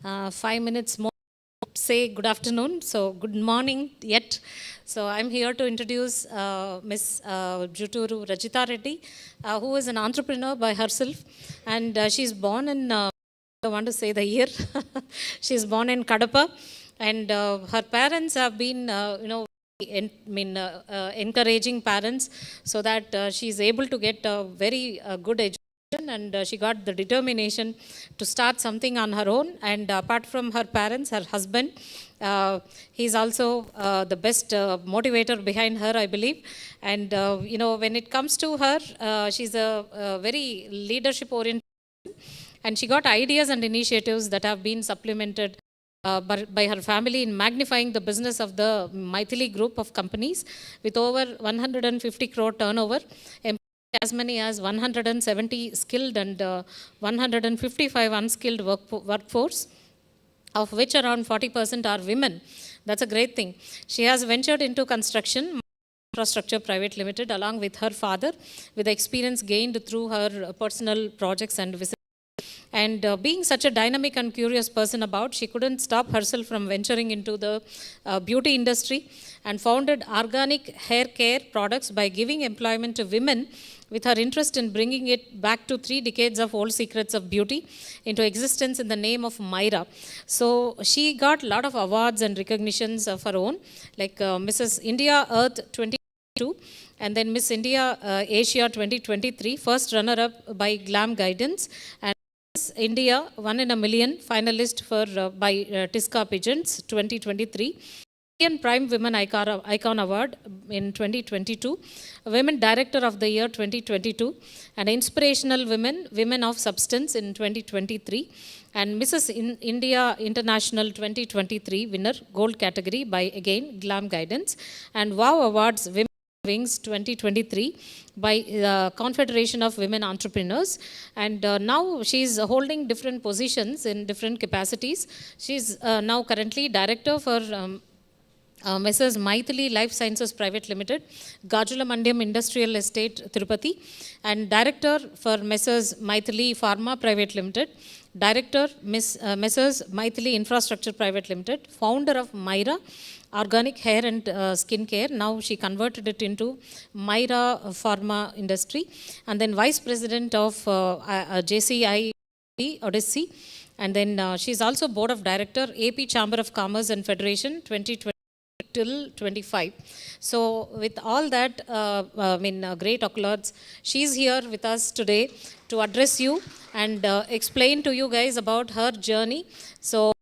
5 minutes more. Say good afternoon, so good morning yet. So I'm here to introduce Miss Juturu Rajita Reddy, who is an entrepreneur by herself, and she's born in, I don't want to say the year, she's born in Kadapa, and her parents have been, encouraging parents so that she's able to get a very good education, and she got the determination to start something on her own. And apart from her parents, her husband, he's also the best motivator behind her, I believe. And when it comes to her, she's a very leadership oriented, and she got ideas and initiatives that have been supplemented by her family in magnifying the business of the Maithili group of companies with over 150 crore turnover, as many as 170 skilled and 155 unskilled workforce, of which around 40% are women. That's a great thing. She has ventured into construction, Infrastructure Private Limited, along with her father, with the experience gained through her personal projects and visits. And being such a dynamic and curious person about, she couldn't stop herself from venturing into the beauty industry and founded organic hair care products by giving employment to women, with her interest in bringing it back to 3 decades of old secrets of beauty into existence in the name of Myra. So she got a lot of awards and recognitions of her own, like Mrs. India Earth 2022, and then Miss India Asia 2023, first runner-up by Glam Guidance, and India 1 in a Million finalist for by Tisca Pigeons 2023, Indian Prime Women Icon Award in 2022, Women Director of the Year 2022, and Inspirational Women of Substance in 2023, and Mrs. India International 2023 winner, Gold category by again Glam Guidance, and Wow Awards Women Wings 2023 by Confederation of Women Entrepreneurs. And now she's holding different positions in different capacities. She's now currently director for Messrs. Maithili Life Sciences Private Limited, Gajula Mandyam Industrial Estate, Tirupati, and director for Messrs. Maithili Pharma Private Limited, director Messrs. Maithili Infrastructure Private Limited, founder of Myra Organic Hair and Skin Care. Now she converted it into Myra Pharma Industry, and then vice president of JCI Odyssey, and then she's also board of director AP Chamber of Commerce and Federation 2020 till 25. So with all that, great accolades, she's here with us today to address you and explain to you guys about her journey. So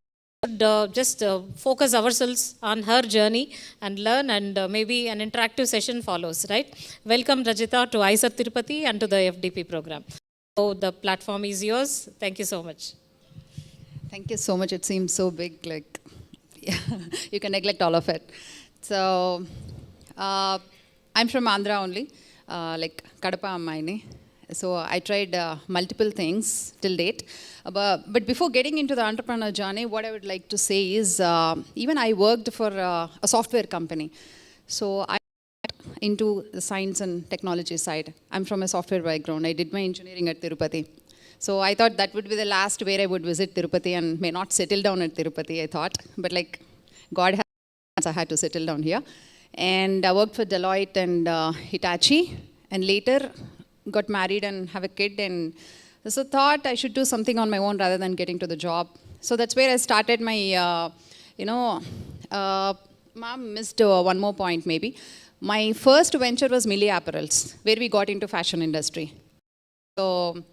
just focus ourselves on her journey and learn, and maybe an interactive session follows, right? Welcome Rajita to ISER Tirupati and to the FDP program. So the platform is yours. Thank you so much. Thank you so much. It seems so big, like you can neglect all of it. So I'm from Andhra only, like Kadapa Ammaini. So I tried multiple things till date. But before getting into the entrepreneur journey, what I would like to say is, even I worked for a software company. So I went into the science and technology side. I'm from a software background. I did my engineering at Tirupati. So I thought that would be the last where I would visit Tirupati, and may not settle down at Tirupati, I thought. But like God has, I had to settle down here. And I worked for Deloitte and Hitachi, and later got married and have a kid, and so thought I should do something on my own rather than getting to the job. So that's where I started my, Mom missed one more point maybe. My first venture was Millie Apparels, where we got into fashion industry. So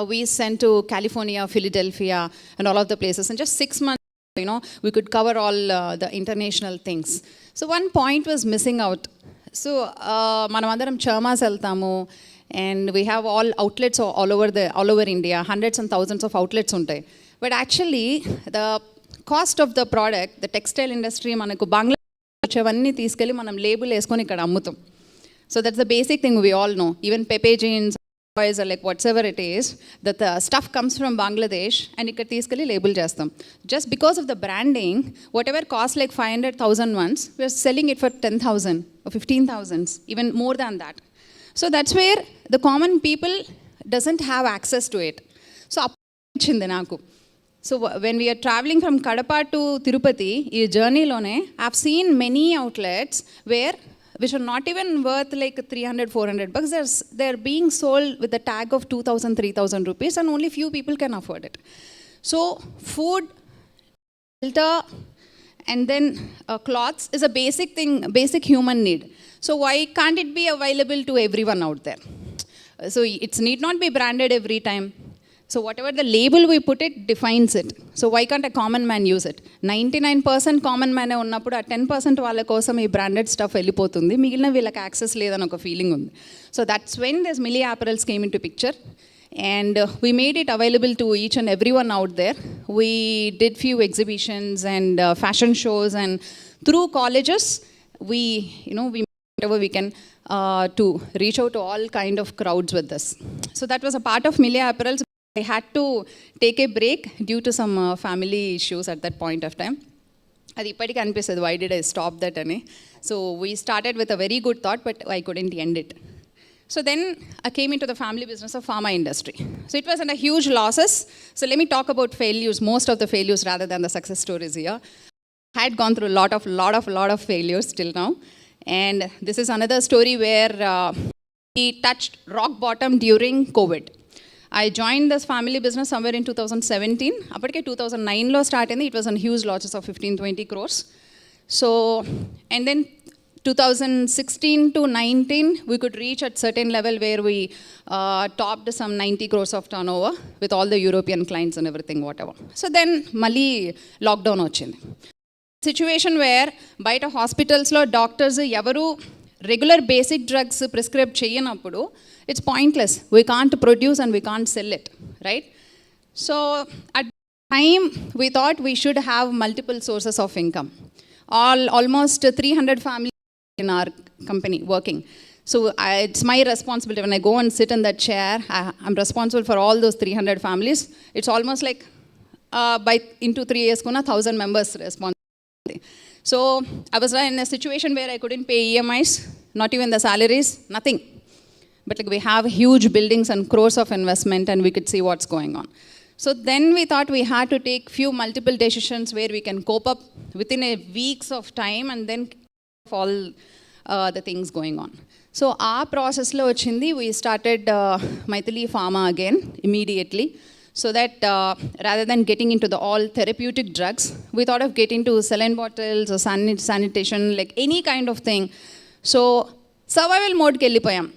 we sent to California, Philadelphia, and all of the places. And just 6 months, we could cover all the international things. So one point was missing out. So manamandaram Charmas eltamu, and we have all outlets all over India, hundreds and thousands of outlets untai. But actually, the cost of the product, the textile industry, manaku Bangladesh vachavanni teeskelli manam label eskoni ikkada ammutam. So that's the basic thing we all know. Even Pepe jeans, or like whatever it is, that the stuff comes from Bangladesh and ikkada teeskelli label chestam. Just because of the branding, whatever costs like 500,000 once, we are selling it for 10,000 or 15,000, even more than that. So that's where the common people doesn't have access to it. So, So when we are traveling from Kadapa to Tirupati, ee journey lone I've seen many outlets where which are not even worth like 300-400 bucks. They're being sold with the tag of 2,000-3,000 rupees, and only few people can afford it. So food, shelter, and then clothes is a basic thing, basic human need. So why can't it be available to everyone out there? So it need not be branded every time. So whatever the label we put, it defines it. So why can't a common man use it? 99% common man ఉన్నప్పుడు ఆ 10% వాళ్ళ కోసం ఈ branded stuff వెళ్ళిపోతుంది, మిగిలిన వీళ్ళకి access లేదని ఒక ఫీలింగ్ ఉంది. So that's when this milli apparels came into picture, and we made it available to each and everyone out there. We did few exhibitions and fashion shows, and through colleges we whatever we can to reach out to all kind of crowds with this. So that was a part of Millie Apparels. I had to take a break due to some family issues at that point of time. Adi ippatiki anipistadi, why did I stop that ani? So we started with a very good thought, but I couldn't end it. So then I came into the family business of pharma industry. So it was under huge losses. So let me talk about failures, most of the failures rather than the success stories here. I had gone through a lot of failures till now. And this is another story where we touched rock bottom during COVID. I joined this family business somewhere in 2017. Appadike 2009 lo start ayindi. It was on huge losses of 15-20 crores. So, and then 2016 to 19, we could reach at certain level where we topped some 90 crores of turnover with all the European clients and everything, whatever. So then mali lockdown ochindi. Situation where బయట హాస్పిటల్స్లో doctors ఎవరు regular basic drugs prescribe చేయనప్పుడు it's pointless. We can't produce and we can't sell it, right? So at time we thought we should have multiple sources of income. Almost 300 families in our company working. So it's my responsibility. When I go and sit in that chair, I'm responsible for all those 300 families. It's almost like into 3 years, 1,000 members responsible. So I was in a situation where I couldn't pay EMIs, not even the salaries, nothing. But like we have huge buildings and crores of investment, and we could see what's going on. So then we thought we had to take multiple decisions where we can cope up within a weeks of time, and then all the things going on. So our process lo ochindi, we started Maithili Pharma again immediately. So that rather than getting into the all therapeutic drugs, we thought of getting to saline bottles or sanitation, like any kind of thing. So survival mode ke ellipoyam.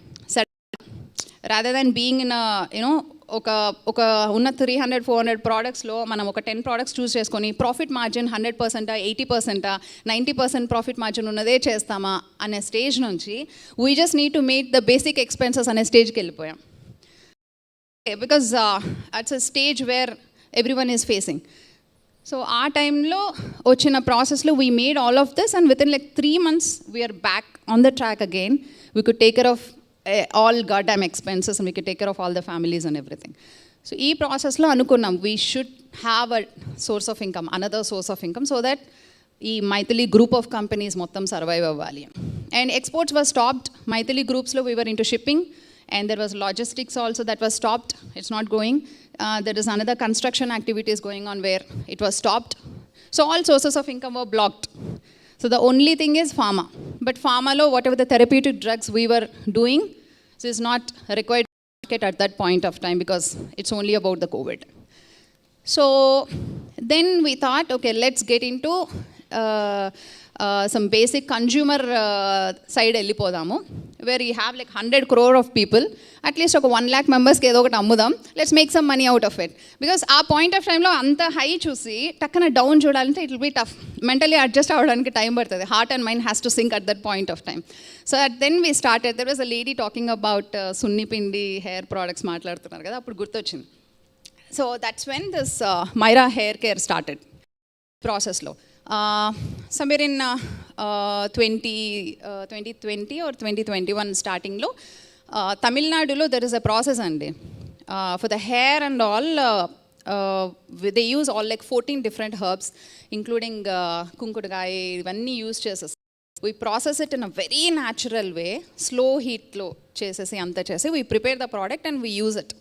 Rather than being in a, oka unna 300-400 products lo manam oka 10 products choose cheskoni profit margin 100%, 80%, 90% profit margin unnade chestama ane stage nunchi we just need to meet the basic expenses ane stage ke ellipoyam. Because it's a stage where everyone is facing. So our time lo ochina process lo we made all of this, and within like 3 months we are back on the track again. We could take care of all goddamn expenses, and we could take care of all the families and everything. So ee process lo anukunnam we should have a source of income, another source of income, so that ee Maithili group of companies mottam survive avvali. And exports were stopped. Maithili groups lo we were into shipping, and there was logistics also that was stopped. It's not going. There is another construction activities going on where it was stopped. So all sources of income were blocked. So the only thing is pharma. But pharma lo, whatever the therapeutic drugs we were doing, so is not required market at that point of time because it's only about the COVID. So then we thought, okay, let's get into some basic consumer side వెళ్ళిపోదాము, where you have like 100 crore of people, at least ఒక 1 lakh members కి ఏదో ఒకటి అమ్ముదాం, let's make some money out of it. Because ఆ point of టైంలో అంత high చూసి టక్కన డౌన్ చూడాలంటే it will be tough, mentally adjust అవ్వడానికి టైం పడుతుంది, heart and mind has to sync at that point of time. So then we started, there was a lady talking about సున్నిపిండి hair products మాట్లాడుతున్నారు కదా, అప్పుడు గుర్తొచ్చింది. So that's when this Myra hair care started ప్రాసెస్లో. Somewhere in 2020 or 2021 starting-lo, Tamil Nadu there is a process andi. For the hair and all, they use all like 14 different herbs, including kunkudugai, ivanni use chesesi. We process it in a very natural way, slow heat lo chesesi anta chesi, we prepare the product and we use it.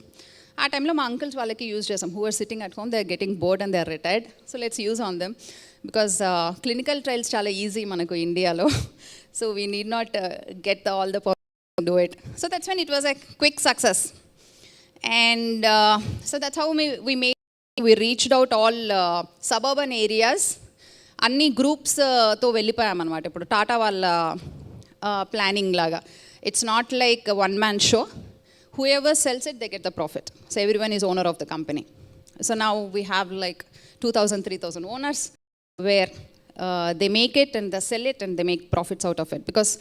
ఆ టైంలో మా uncles వాళ్ళకి use చేసాం, who are sitting at home, they are getting bored and they are retired, so let's use on them because clinical trials చాలా easy మనకు ఇండియాలో, so we need not get all the do it. So that's when it was a quick success. And so that's how we reached out all suburban areas. అన్ని గ్రూప్స్తో వెళ్ళిపోయామన్నమాట. ఇప్పుడు టాటా వాళ్ళ planning లాగా, it's not like one man show, whoever sells it they get the profit, so everyone is owner of the company. So now we have like 2,000, 3,000 owners where they make it and they sell it and they make profits out of it. Because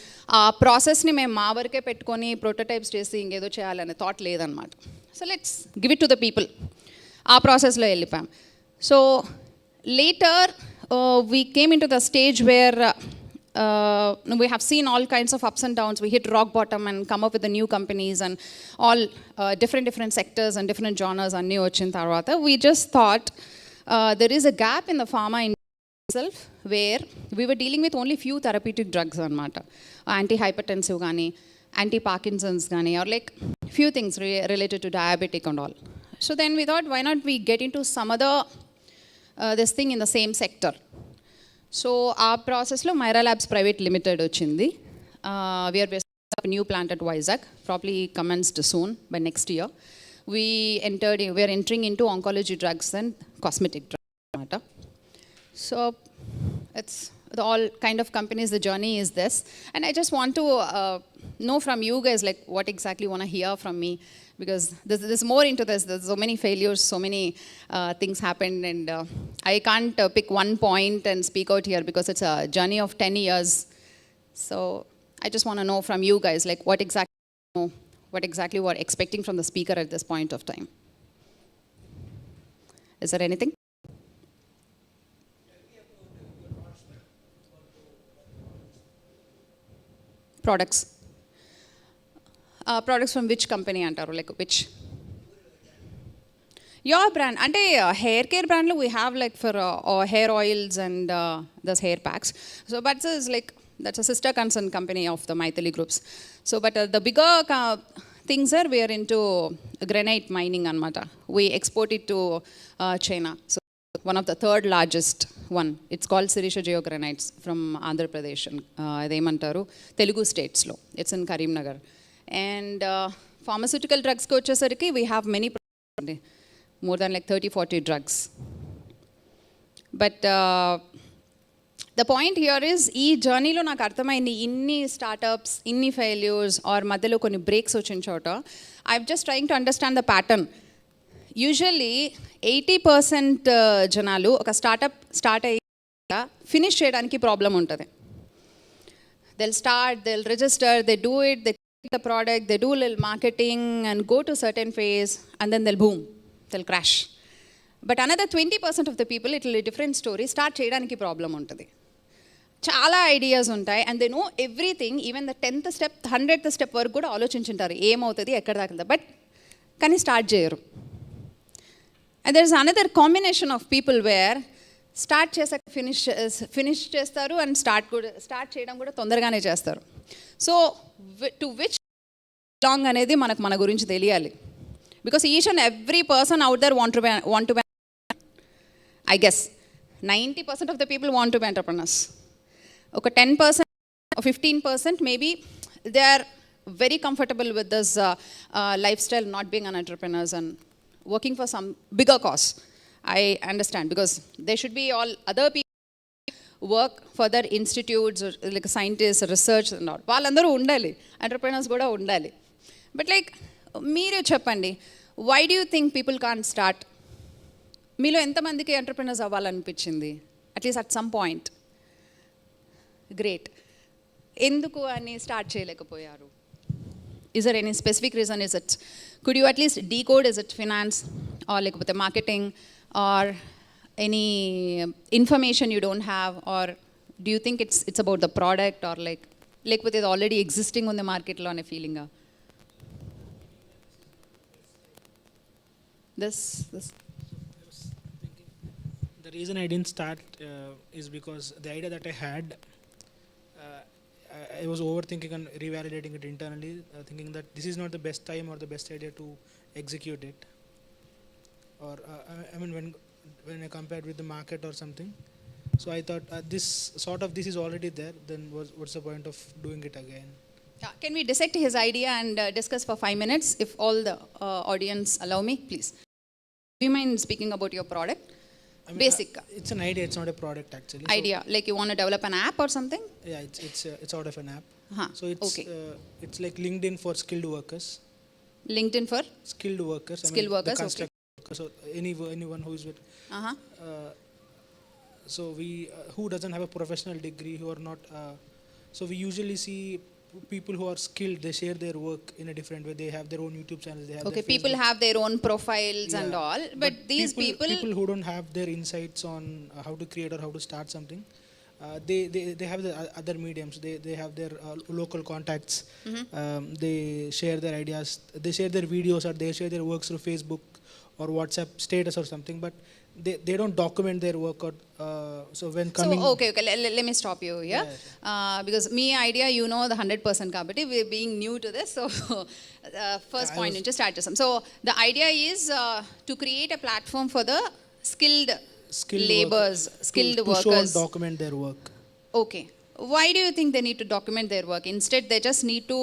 ఆ ప్రాసెస్ని మేము మా వరకే పెట్టుకొని prototypes చేసి ఇంకేదో చేయాలనే thought లేదనమాట. So let's give it to the people. ఆ ప్రాసెస్లో వెళ్ళిపోయాం. So later we came into the stage where we have seen all kinds of ups and downs. We hit rock bottom and come up with the new companies and all different sectors and different genres anni vachin tarvata we just thought there is a gap in the pharma itself where we were dealing with only few therapeutic drugs anamata, anti-hypertensive gani, anti-Parkinson's gani, or like few things related to diabetic and all. So then we thought, why not we get into some other this thing in the same sector. So our process lo Myra Labs Private Limited ochindi. We are based up a new plant at Vizag, probably commenced soon by next year. We are entering into oncology drugs and cosmetic drugs. So it's all kind of companies, the journey is this. And I just want to know from you guys, like what exactly you want to hear from me, because there's more into this. There's so many failures, so many things happened, and I can't pick one point and speak out here because it's a journey of 10 years. So I just want to know from you guys, like what exactly we're expecting from the speaker at this point of time. Is there anything? Products. Products from which company antaru, like which? Your brand. Ante hair care brand lo we have like for hair oils and those hair packs. So but this is like, that's a sister concern company of the Maithili groups. So but the bigger things are, we are into granite mining anamata. We export it to China. So one of the third largest one, it's called Sirisha Geogranites from Andhra Pradesh, ademantaru Telugu states lo, it's in Karimnagar. And pharmaceutical drugs ko vachesariki we have many, more than like 30-40 drugs. But the point here is, ee journey lo naaku arthamaindi inni startups, inni failures or madhyalo konni breaks vachin chota, I'm just trying to understand the pattern. Usually 80% జనాలు ఒక start అయ్యాక finish చేయడానికి problem ఉంటుంది. they'll register, they do it, they create the product, they do little marketing and go to certain phase, and then they'll crash. But another 20% of the people, it will be a different story, start చేయడానికి problem ఉంటుంది. చాలా ideas ఉంటాయి, and they know everything, even the 10th step 100th step వరకు కూడా ఆలోచించుంటారు ఏమవుతుంది, ఎక్కడ దాకా, but కానీ స్టార్ట్ చేయరు. And there's another combination of people where start చేసాక ఫినిష్ చేస్తారు అండ్ స్టార్ట్ చేయడం కూడా తొందరగానే చేస్తారు. సో టు విచ్ లాంగ్ అనేది మన గురించి తెలియాలి. Because each and every person out there want to be, I guess 90% of the people want to be entrepreneurs. ఒక 10%, 15% maybe they are very comfortable with this lifestyle, not being an entrepreneurs and working for some bigger cause. I understand, because there should be all other people work for their institutes, like scientists, research and all. వాళ్ళందరూ ఉండాలి, entrepreneurs కూడా ఉండాలి. But like మీరే చెప్పండి, why do you think people can't start? మీలో ఎంతమందికి entrepreneurs అవ్వాలనిపించింది at least at some point? Great. ఎందుకు అని స్టార్ట్ చేయలేకపోయారు? Is there any specific reason? Is it, could you at least decode, is it finance or like with the marketing or any information you don't have, or do you think it's about the product, or like with it already existing on the market lo ane feeling? This the reason I didn't start is because the idea that I had, I was overthinking and revalidating it internally, thinking that this is not the best time or the best idea to execute it. or I mean when I compared with the market or something. So I thought this is already there. Then what's the point of doing it again? Yeah. Can we dissect his idea and discuss for 5 minutes, if all the audience allow me, please? Do you mind speaking about your product? I mean, Basic it's an idea. It's not a product actually. idea, like you want to develop an app or something? So, yeah, it's out of an app. Huh. So it's like LinkedIn for skilled workers. LinkedIn for Skilled workers. skilled workers. The construction workers. So anyone who is with. Uh-huh. So we who doesn't have a professional degree, who are not. So we usually see people who are skilled. They share their work in a different way. They have their own YouTube channels. They have Okay, their people Facebook. have their own profiles and Yeah. all, but these people who don't have their insights on how to create or how to start something, they have the other mediums. They have their local contacts. They share their ideas. They share their videos, or they share their works through Facebook or WhatsApp status or something. But they don't document their work. Or so when coming. So okay, let me stop you here. Because me idea, you know, the 100% company, we're being new to this. So first point into strategism. So the idea is to create a platform for the skilled laborers, skilled to workers. show and document their work. Okay. Why do you think they need to document their work? Instead, they just need to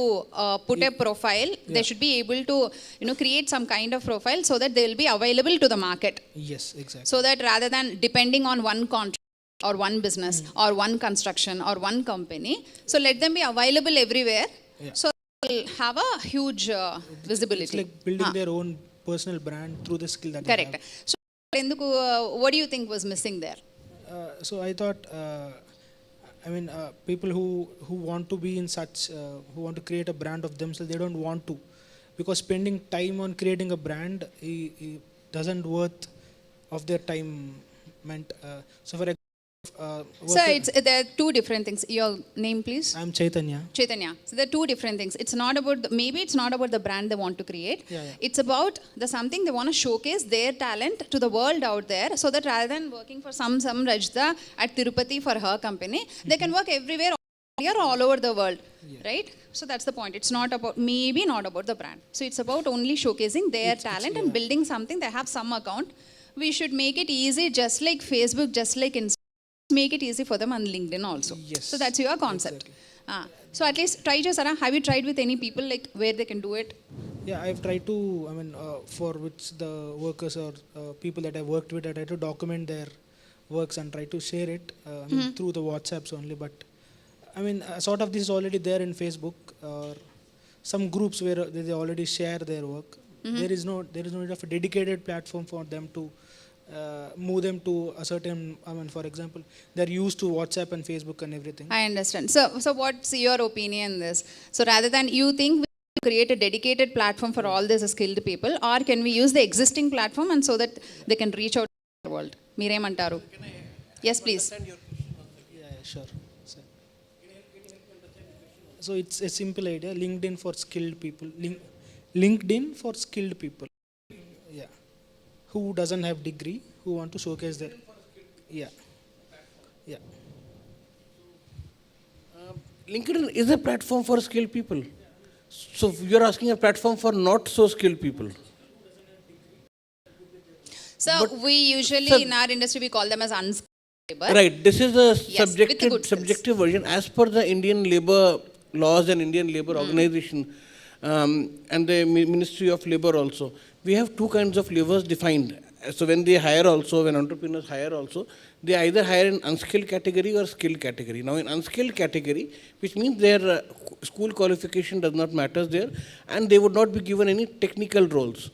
put a profile. They should be able to, create some kind of profile so that they will be available to the market. Yes, exactly. So that rather than depending on one contract or one business or one construction or one company, so let them be available everywhere. Yeah. So they'll have a huge visibility. It's like building their own personal brand through the skill that they have. Correct. So what do you think was missing there? So I thought, people who want to be in such, who want to create a brand of themselves, they don't want to, because spending time on creating a brand doesn't worth of their time meant. So for example, So there are two different things. Your name, please. I'm Chaitanya. Chaitanya. So there are two different things. It's not about maybe it's not about the brand they want to create. Yeah. It's about the something they want to showcase their talent to the world out there, so that rather than working for some Rajda at Tirupati for her company, they can work everywhere all over the world, right? So that's the point. It's not about not about the brand. So it's about only showcasing their talent and building something. They have some account. We should make it easy, just like Facebook, just like Instagram. Make it easy for them on LinkedIn also. Yes. So that's your concept. Exactly. So at least try, Sarah. Have you tried with any people like where they can do it? Yeah, I've tried to, for which the workers or people that I've worked with, I try to document their works and try to share it through the WhatsApps only. But sort of this is already there in Facebook or some groups where they already share their work. There is no need of a dedicated platform for them to move them to a certain, for example, they're used to WhatsApp and Facebook and everything. I understand. So what's your opinion on this? So rather than you think we create a dedicated platform for all these skilled people, or can we use the existing platform and so that they can reach out to the world? Meerem antaru. Yes, please. Yeah, sure. So it's a simple idea, LinkedIn for skilled people. LinkedIn for skilled people. Yeah. Who doesn't have degree, who want to showcase their. Yeah. LinkedIn is a platform for skilled people. So you're asking a platform for not so skilled people. So we usually in our industry we call them as unskilled labor. Right. This is a Yes, with the good skills. subjective version. As per the Indian labor laws and Indian labor organization and the Ministry of Labor also, we have two kinds of laborers defined. So when they hire also, when entrepreneurs hire also, they either hire in unskilled category or skilled category. Now in unskilled category, which means their school qualification does not matter there, and they would not be given any technical roles.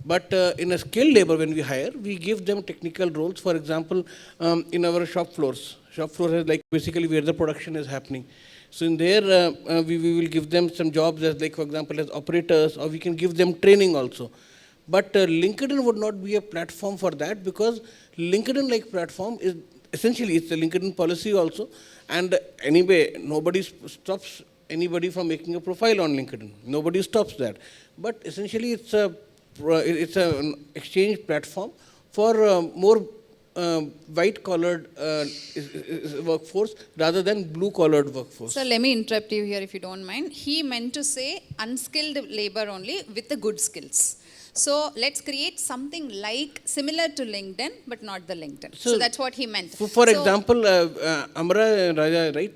But in a skilled labor, when we hire, we give them technical roles. For example, in our shop floors is like basically where the production is happening. So in there, we will give them some jobs as like, for example, as operators, or we can give them training also. But LinkedIn would not be a platform for that, because LinkedIn like platform is essentially, it's a LinkedIn policy also. And anyway, nobody stops anybody from making a profile on LinkedIn. Nobody stops that. But essentially, it's an exchange platform for more white-collared workforce rather than blue-collared workforce. So let me interrupt you here if you don't mind. He meant to say unskilled labor only with the good skills. So let's create something like similar to LinkedIn, but not the LinkedIn. So that's what he meant. For example, Amara Raja, right?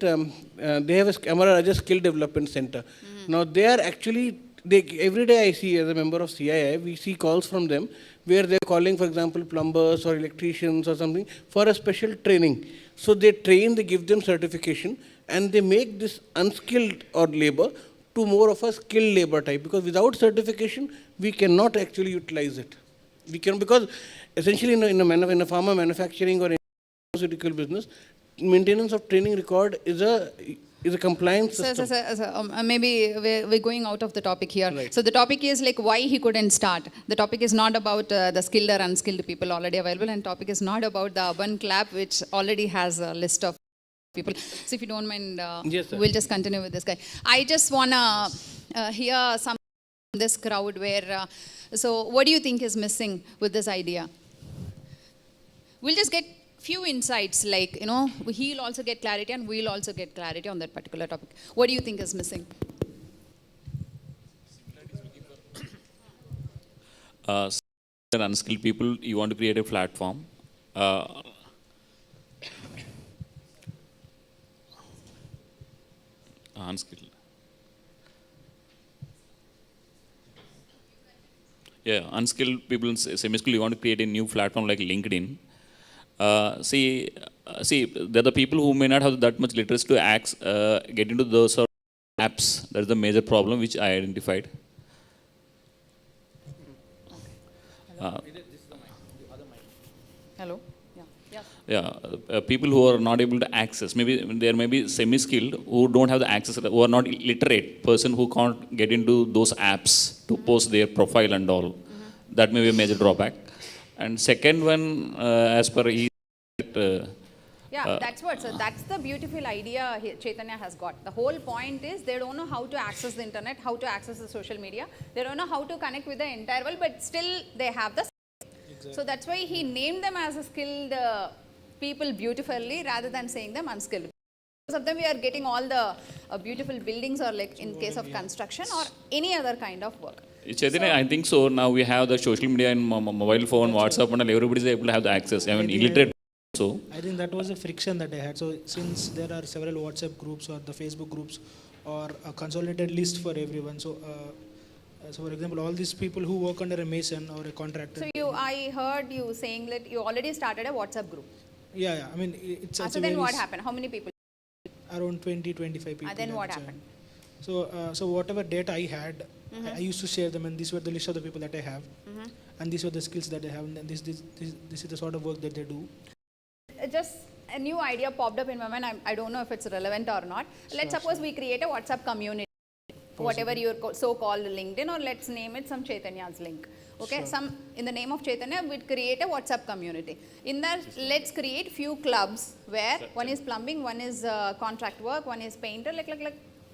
They have a Amara Raja Skill Development Center. Now they are actually, every day I see as a member of CII, we see calls from them where they're calling, for example, plumbers or electricians or something for a special training. So they train, they give them certification, and they make this unskilled or labor to more of a skilled labor type, because without certification, we cannot actually utilize it. We can, because essentially in a pharma manufacturing or in pharmaceutical business, maintenance of training record is a compliance system. Maybe we're going out of the topic here. Right. So the topic is like why he couldn't start. The topic is not about the skilled or unskilled people already available, and topic is not about the urban club, which already has a list of people. So if you don't mind, Yes, sir. we'll just continue with this guy. I just want to hear some from this crowd where, so what do you think is missing with this idea? We'll just get few insights, like, you know, he'll also get clarity and we'll also get clarity on that particular topic. What do you think is missing? Unskilled people, you want to create a platform. Unskilled. Yeah, unskilled people, semi-skilled, you want to create a new platform like LinkedIn. See, there are the people who may not have that much literacy to get into those sort of apps. That's the major problem which I identified. Hello? People who are not able to access, maybe there may be semi-skilled who don't have the access, who are not literate, person who can't get into those apps to post their profile and all. That may be a major drawback. And second one, as per he, that's what. So that's the beautiful idea Chaitanya has got. The whole point is they don't know how to access the internet, how to access the social media. They don't know how to connect with the entire world, but still they have the. Exactly. So that's why he named them as a skilled people beautifully rather than saying them unskilled. Because of them we are getting all the beautiful buildings, or like in case of construction or any other kind of work. Chaitanya, I think so. Now we have the social media and mobile phone, WhatsApp, and everybody is able to have the access. I mean, illiterate. So I think that was a friction that I had. So since there are several WhatsApp groups or the Facebook groups or a consolidated list for everyone. So, for example, all these people who work under a mason or a contractor. So I heard you saying that you already started a WhatsApp group. Yeah. I mean, it's. So then what happened? How many people? Around 20-25 people. Then what happened? So whatever data I had, I used to share them, and these were the list of the people that I have, and these were the skills that I have, and this is the sort of work that they do. Just a new idea popped up in my mind. I don't know if it's relevant or not. Let's suppose we create a WhatsApp community, whatever your so-called LinkedIn, or let's name it some Chaitanya's link. Okay, some in the name of Chaitanya, we'd create a WhatsApp community. In that, let's create few clubs where one is plumbing, one is contract work, one is painter. Like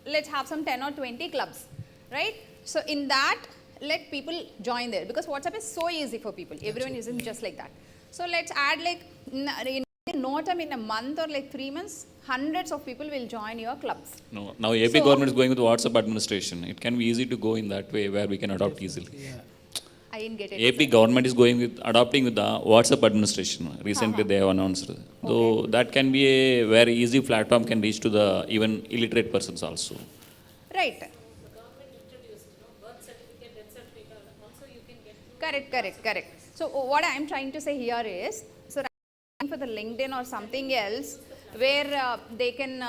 let's have some 10 or 20 clubs, right? So in that, let people join there, because WhatsApp is so easy for people. Everyone isn't just like that. So let's add like no time, in a month or like 3 months, hundreds of people will join your clubs. No, now AP government is going with WhatsApp administration. It can be easy to go in that way where we can adopt easily. Yeah. I didn't get it. AP government is adopting with the WhatsApp administration. Recently they have announced. So that can be a very easy platform, can reach to the even illiterate persons also. Right. The government introduced, birth certificate, death certificate, also you can get. Correct. So what I am trying to say here is, so for the LinkedIn or something else where they can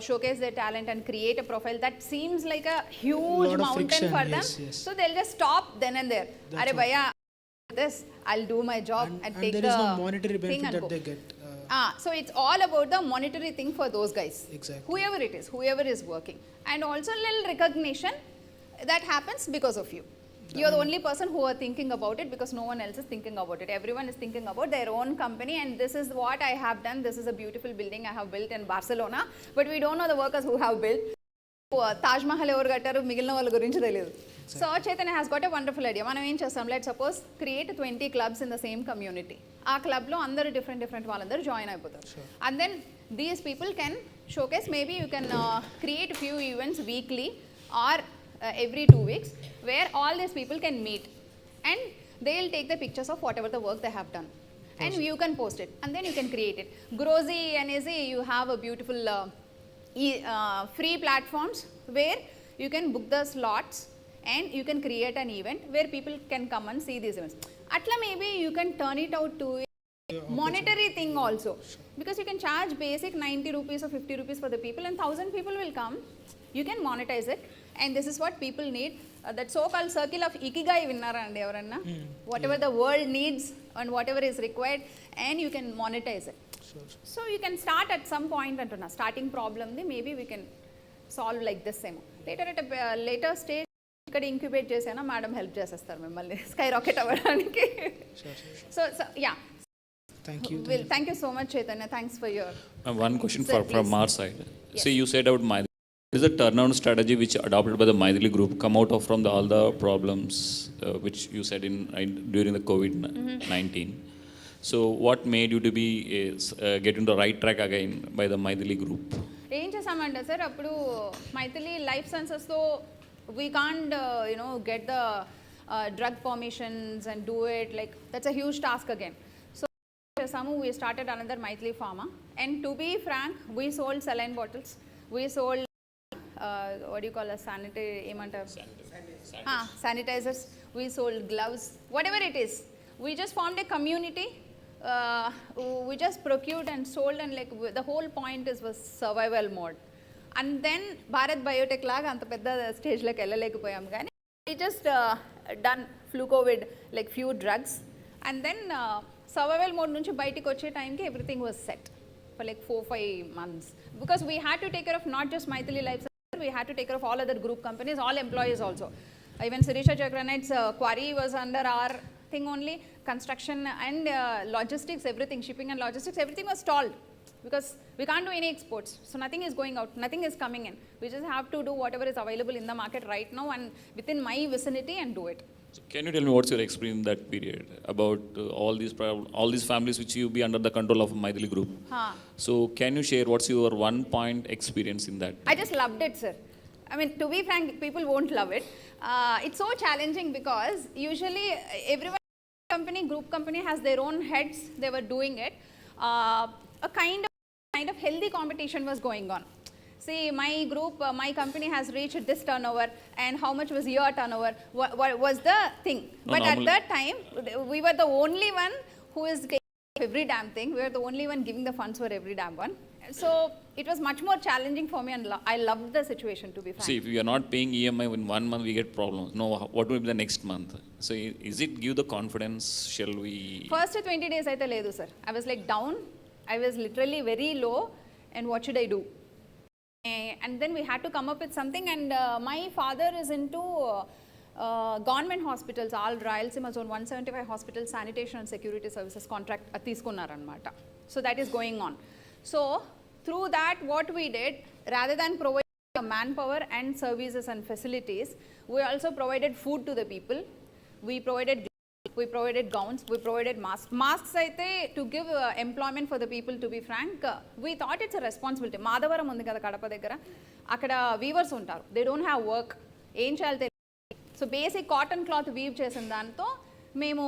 showcase their talent and create a profile that seems like a huge mountain friction, for them. yes. So they'll just stop then and there. Arey bhaiya, this I'll do my job and take there is no monetary benefit that they get. So it's all about the monetary thing for those guys. Exactly. Whoever is working, and also little recognition that happens because of you. You're the only person who are thinking about it, because no one else is thinking about it. Everyone is thinking about their own company, and this is what I have done. This is a beautiful building I have built in Barcelona, but we don't know the workers who have built. Taj Mahal ఎవరు కట్టారు మిగిలిన వాళ్ళ గురించి తెలియదు. So Chaitanya has got a wonderful idea. మనం ఏం చేస్తాం, let suppose create 20 clubs in the same community. ఆ క్లబ్లో అందరూ డిఫరెంట్ వాళ్ళందరూ జాయిన్ అయిపోతారు. And then these people can showcase, maybe you can create few events weekly or every 2 weeks where all these people can meet and they will take the pictures of whatever the work they have done and you can post it and then you can create it. Grozy and Easy, you have a beautiful free platforms where you can book the slots and you can create an event where people can come and see these events. Atla maybe you can turn it out to a monetary thing also, because you can charge basic 90 rupees or 50 rupees for the people and 1000 people will come. You can monetize it and this is what people need. That so-called circle of ikigai vinnara andi evaranna, whatever the world needs and whatever is required, and you can monetize it. So you can start at some point antuna starting problem di maybe we can solve like this same later at a later stage. ఇక్కడ incubate చేసానా madam help చేసేస్తారు మిమ్మల్ని sky rocket అవ్వడానికి. So yeah, thank you so much Chaitanya, thanks for your one question from our side. Yes. See, you said about Maithili. Is the turnaround strategy which adopted by the Maithili group come out of from all the problems which you said during the COVID-19? So what made you to be get into the right track again by the Maithili group? ఏం చేసామంటే sir, అప్పుడు Maithili life సైన్సెస్తో we can't get the drug permissions and do it, like that's a huge task again. So we started another Maithili Pharma, and to be frank, we sold saline bottles, we sold what do you call a sanitizers, we sold gloves, whatever it is. We just formed a community, we just procured and sold, and like the whole point was survival mode. And then Bharat Biotech లాగా అంత పెద్ద స్టేజ్లోకి వెళ్ళలేకపోయాం, కానీ we just done flu COVID, like few drugs, and then survival mode నుంచి బయటికి వచ్చే టైంకి everything was set for like 4-5 months, because we had to take care of not just Maithili Life Sciences, we had to take care of all other group companies, all employees also. Even Sirisha Chakranite's quarry was under our thing only. Construction and logistics, everything, shipping and logistics, everything was stalled, because we can't do any exports, so nothing is going out, nothing is coming in. We just have to do whatever is available in the market right now and within my vicinity and do it. So can you tell me what's your experience in that period about all these families which you be under the control of Maithili group? So can you share what's your one point experience in that? I just loved it, sir. I mean, to be frank, people won't love it. It's so challenging because usually everyone group company has their own heads, they were doing it. A kind of healthy competition was going on. See, my group, my company has reached this turnover, and how much was your turnover? What was the thing? No, but at that time, we were the only one who is getting every damn thing. We were the only one giving the funds for every damn one. So it was much more challenging for me, and I loved the situation, to be frank. See, if we are not paying EMI in 1 month, we get problems. No, what will be the next month? So is it give the confidence? Shall we? First 20 days aithe ledu, sir. I was like down. I was literally very low, and what should I do? And then we had to come up with something, and my father is into government hospitals, all Rayalaseema Zone 175 hospitals, sanitation and security services contract తీసుకున్నారన్నమాట. So that is going on. So through that, what we did, rather than providing manpower and services and facilities, we also provided food to the people. We provided gowns, we provided masks aithe to give employment for the people. To be frank, we thought it's a responsibility. Madavaram undi kada Kadapa దగ్గర, అక్కడ weavers ఉంటారు, they don't have work, ఏం చేయాలి తెలియదు. So basic cotton cloth weave చేసిన దాంతో మేము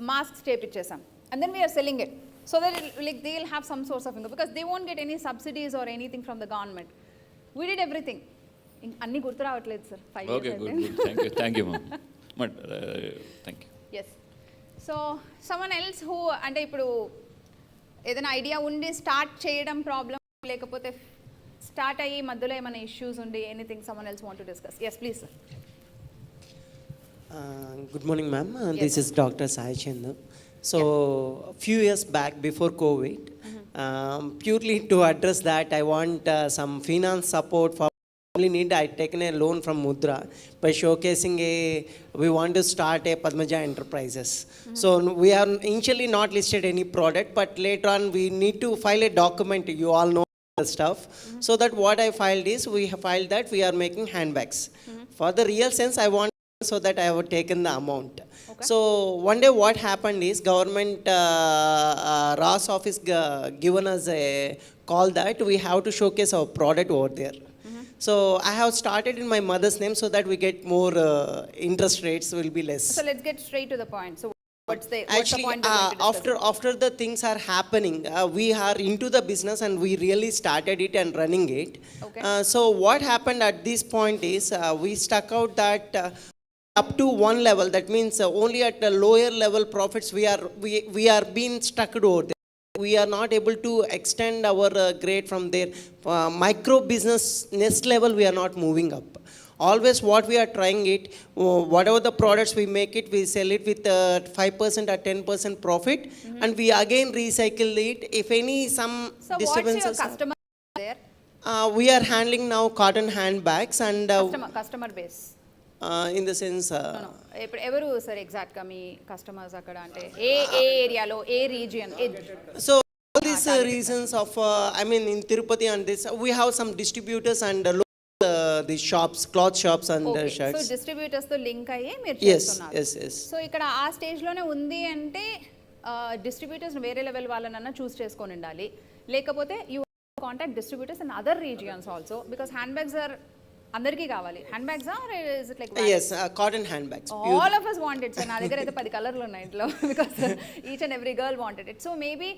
masks చేపించేసాం, and then we are selling it so that like they will have some source of income, because they won't get any subsidies or anything from the government. We did everything. అన్ని గుర్తు రావట్లేదు sir. Okay, good. Thank you ma'am. But thank you. Yes. So someone else who, అంటే ఇప్పుడు ఏదైనా idea ఉండి start చేయడం problem, లేకపోతే start అయ్యి మధ్యలో ఏమైనా ఇష్యూస్ ఉండి, anything someone else want to discuss? Yes, please sir. Good morning ma'am. This is Dr. Sai Chandu. So a few years back, before COVID, purely to address that, I want some finance support for need. I taken a loan from Mudra by showcasing we want to start a Padmaja Enterprises. So we are initially not listed any product, but later on we need to file a document. You all know stuff. So that what I filed is, we have filed that we are making handbags. For the real sense, I want so that I have taken the amount. So one day what happened is, government RAS office given us a call that we have to showcase our product over there. So I have started in my mother's name so that we get more interest rates will be less. So let's get straight to the point. So what's the Actually, point we're going to discuss? after the things are happening, we are into the business and we really started it and running it. Okay. So what happened at this point is, we stuck out that up to one level, that means only at the lower level profits we are being stuck over there. We are not able to extend our grade from there. Micro business next level, we are not moving up. Always what we are trying it, whatever the products we make it, we sell it with 5% or 10% profit, and we again recycle it. If any some So what's disturbances your customer there? we are handling now cotton handbags and Customer base. in the sense No. ఇప్పుడు ఎవరు sir ఎగ్జాక్ట్గా మీ customers అక్కడ అంటే ఏ ఏరియాలో ఏ region so all these reasons of I mean in Tirupati and this, we have some distributors and these shops, cloth shops and so shirts. Distributors తో link అయ్యి మీరు Yes, చేస్తున్నారు. yes. సో ఇక్కడ ఆ స్టేజ్ లోనే ఉంది అంటే డిస్ట్రిబ్యూటర్స్ వేరే లెవెల్ వాళ్ళనన్నా చూస్ చేసుకొని ఉండాలి, లేకపోతే you contact distributors in other regions also, because handbags are అందరికీ కావాలి. Handbags are is it like Yes, cotton handbags. All of us wanted sir. నా దగ్గర అయితే 10 కలర్లు ఉన్నాయి ఇంట్లో, because each and every girl wanted it. So maybe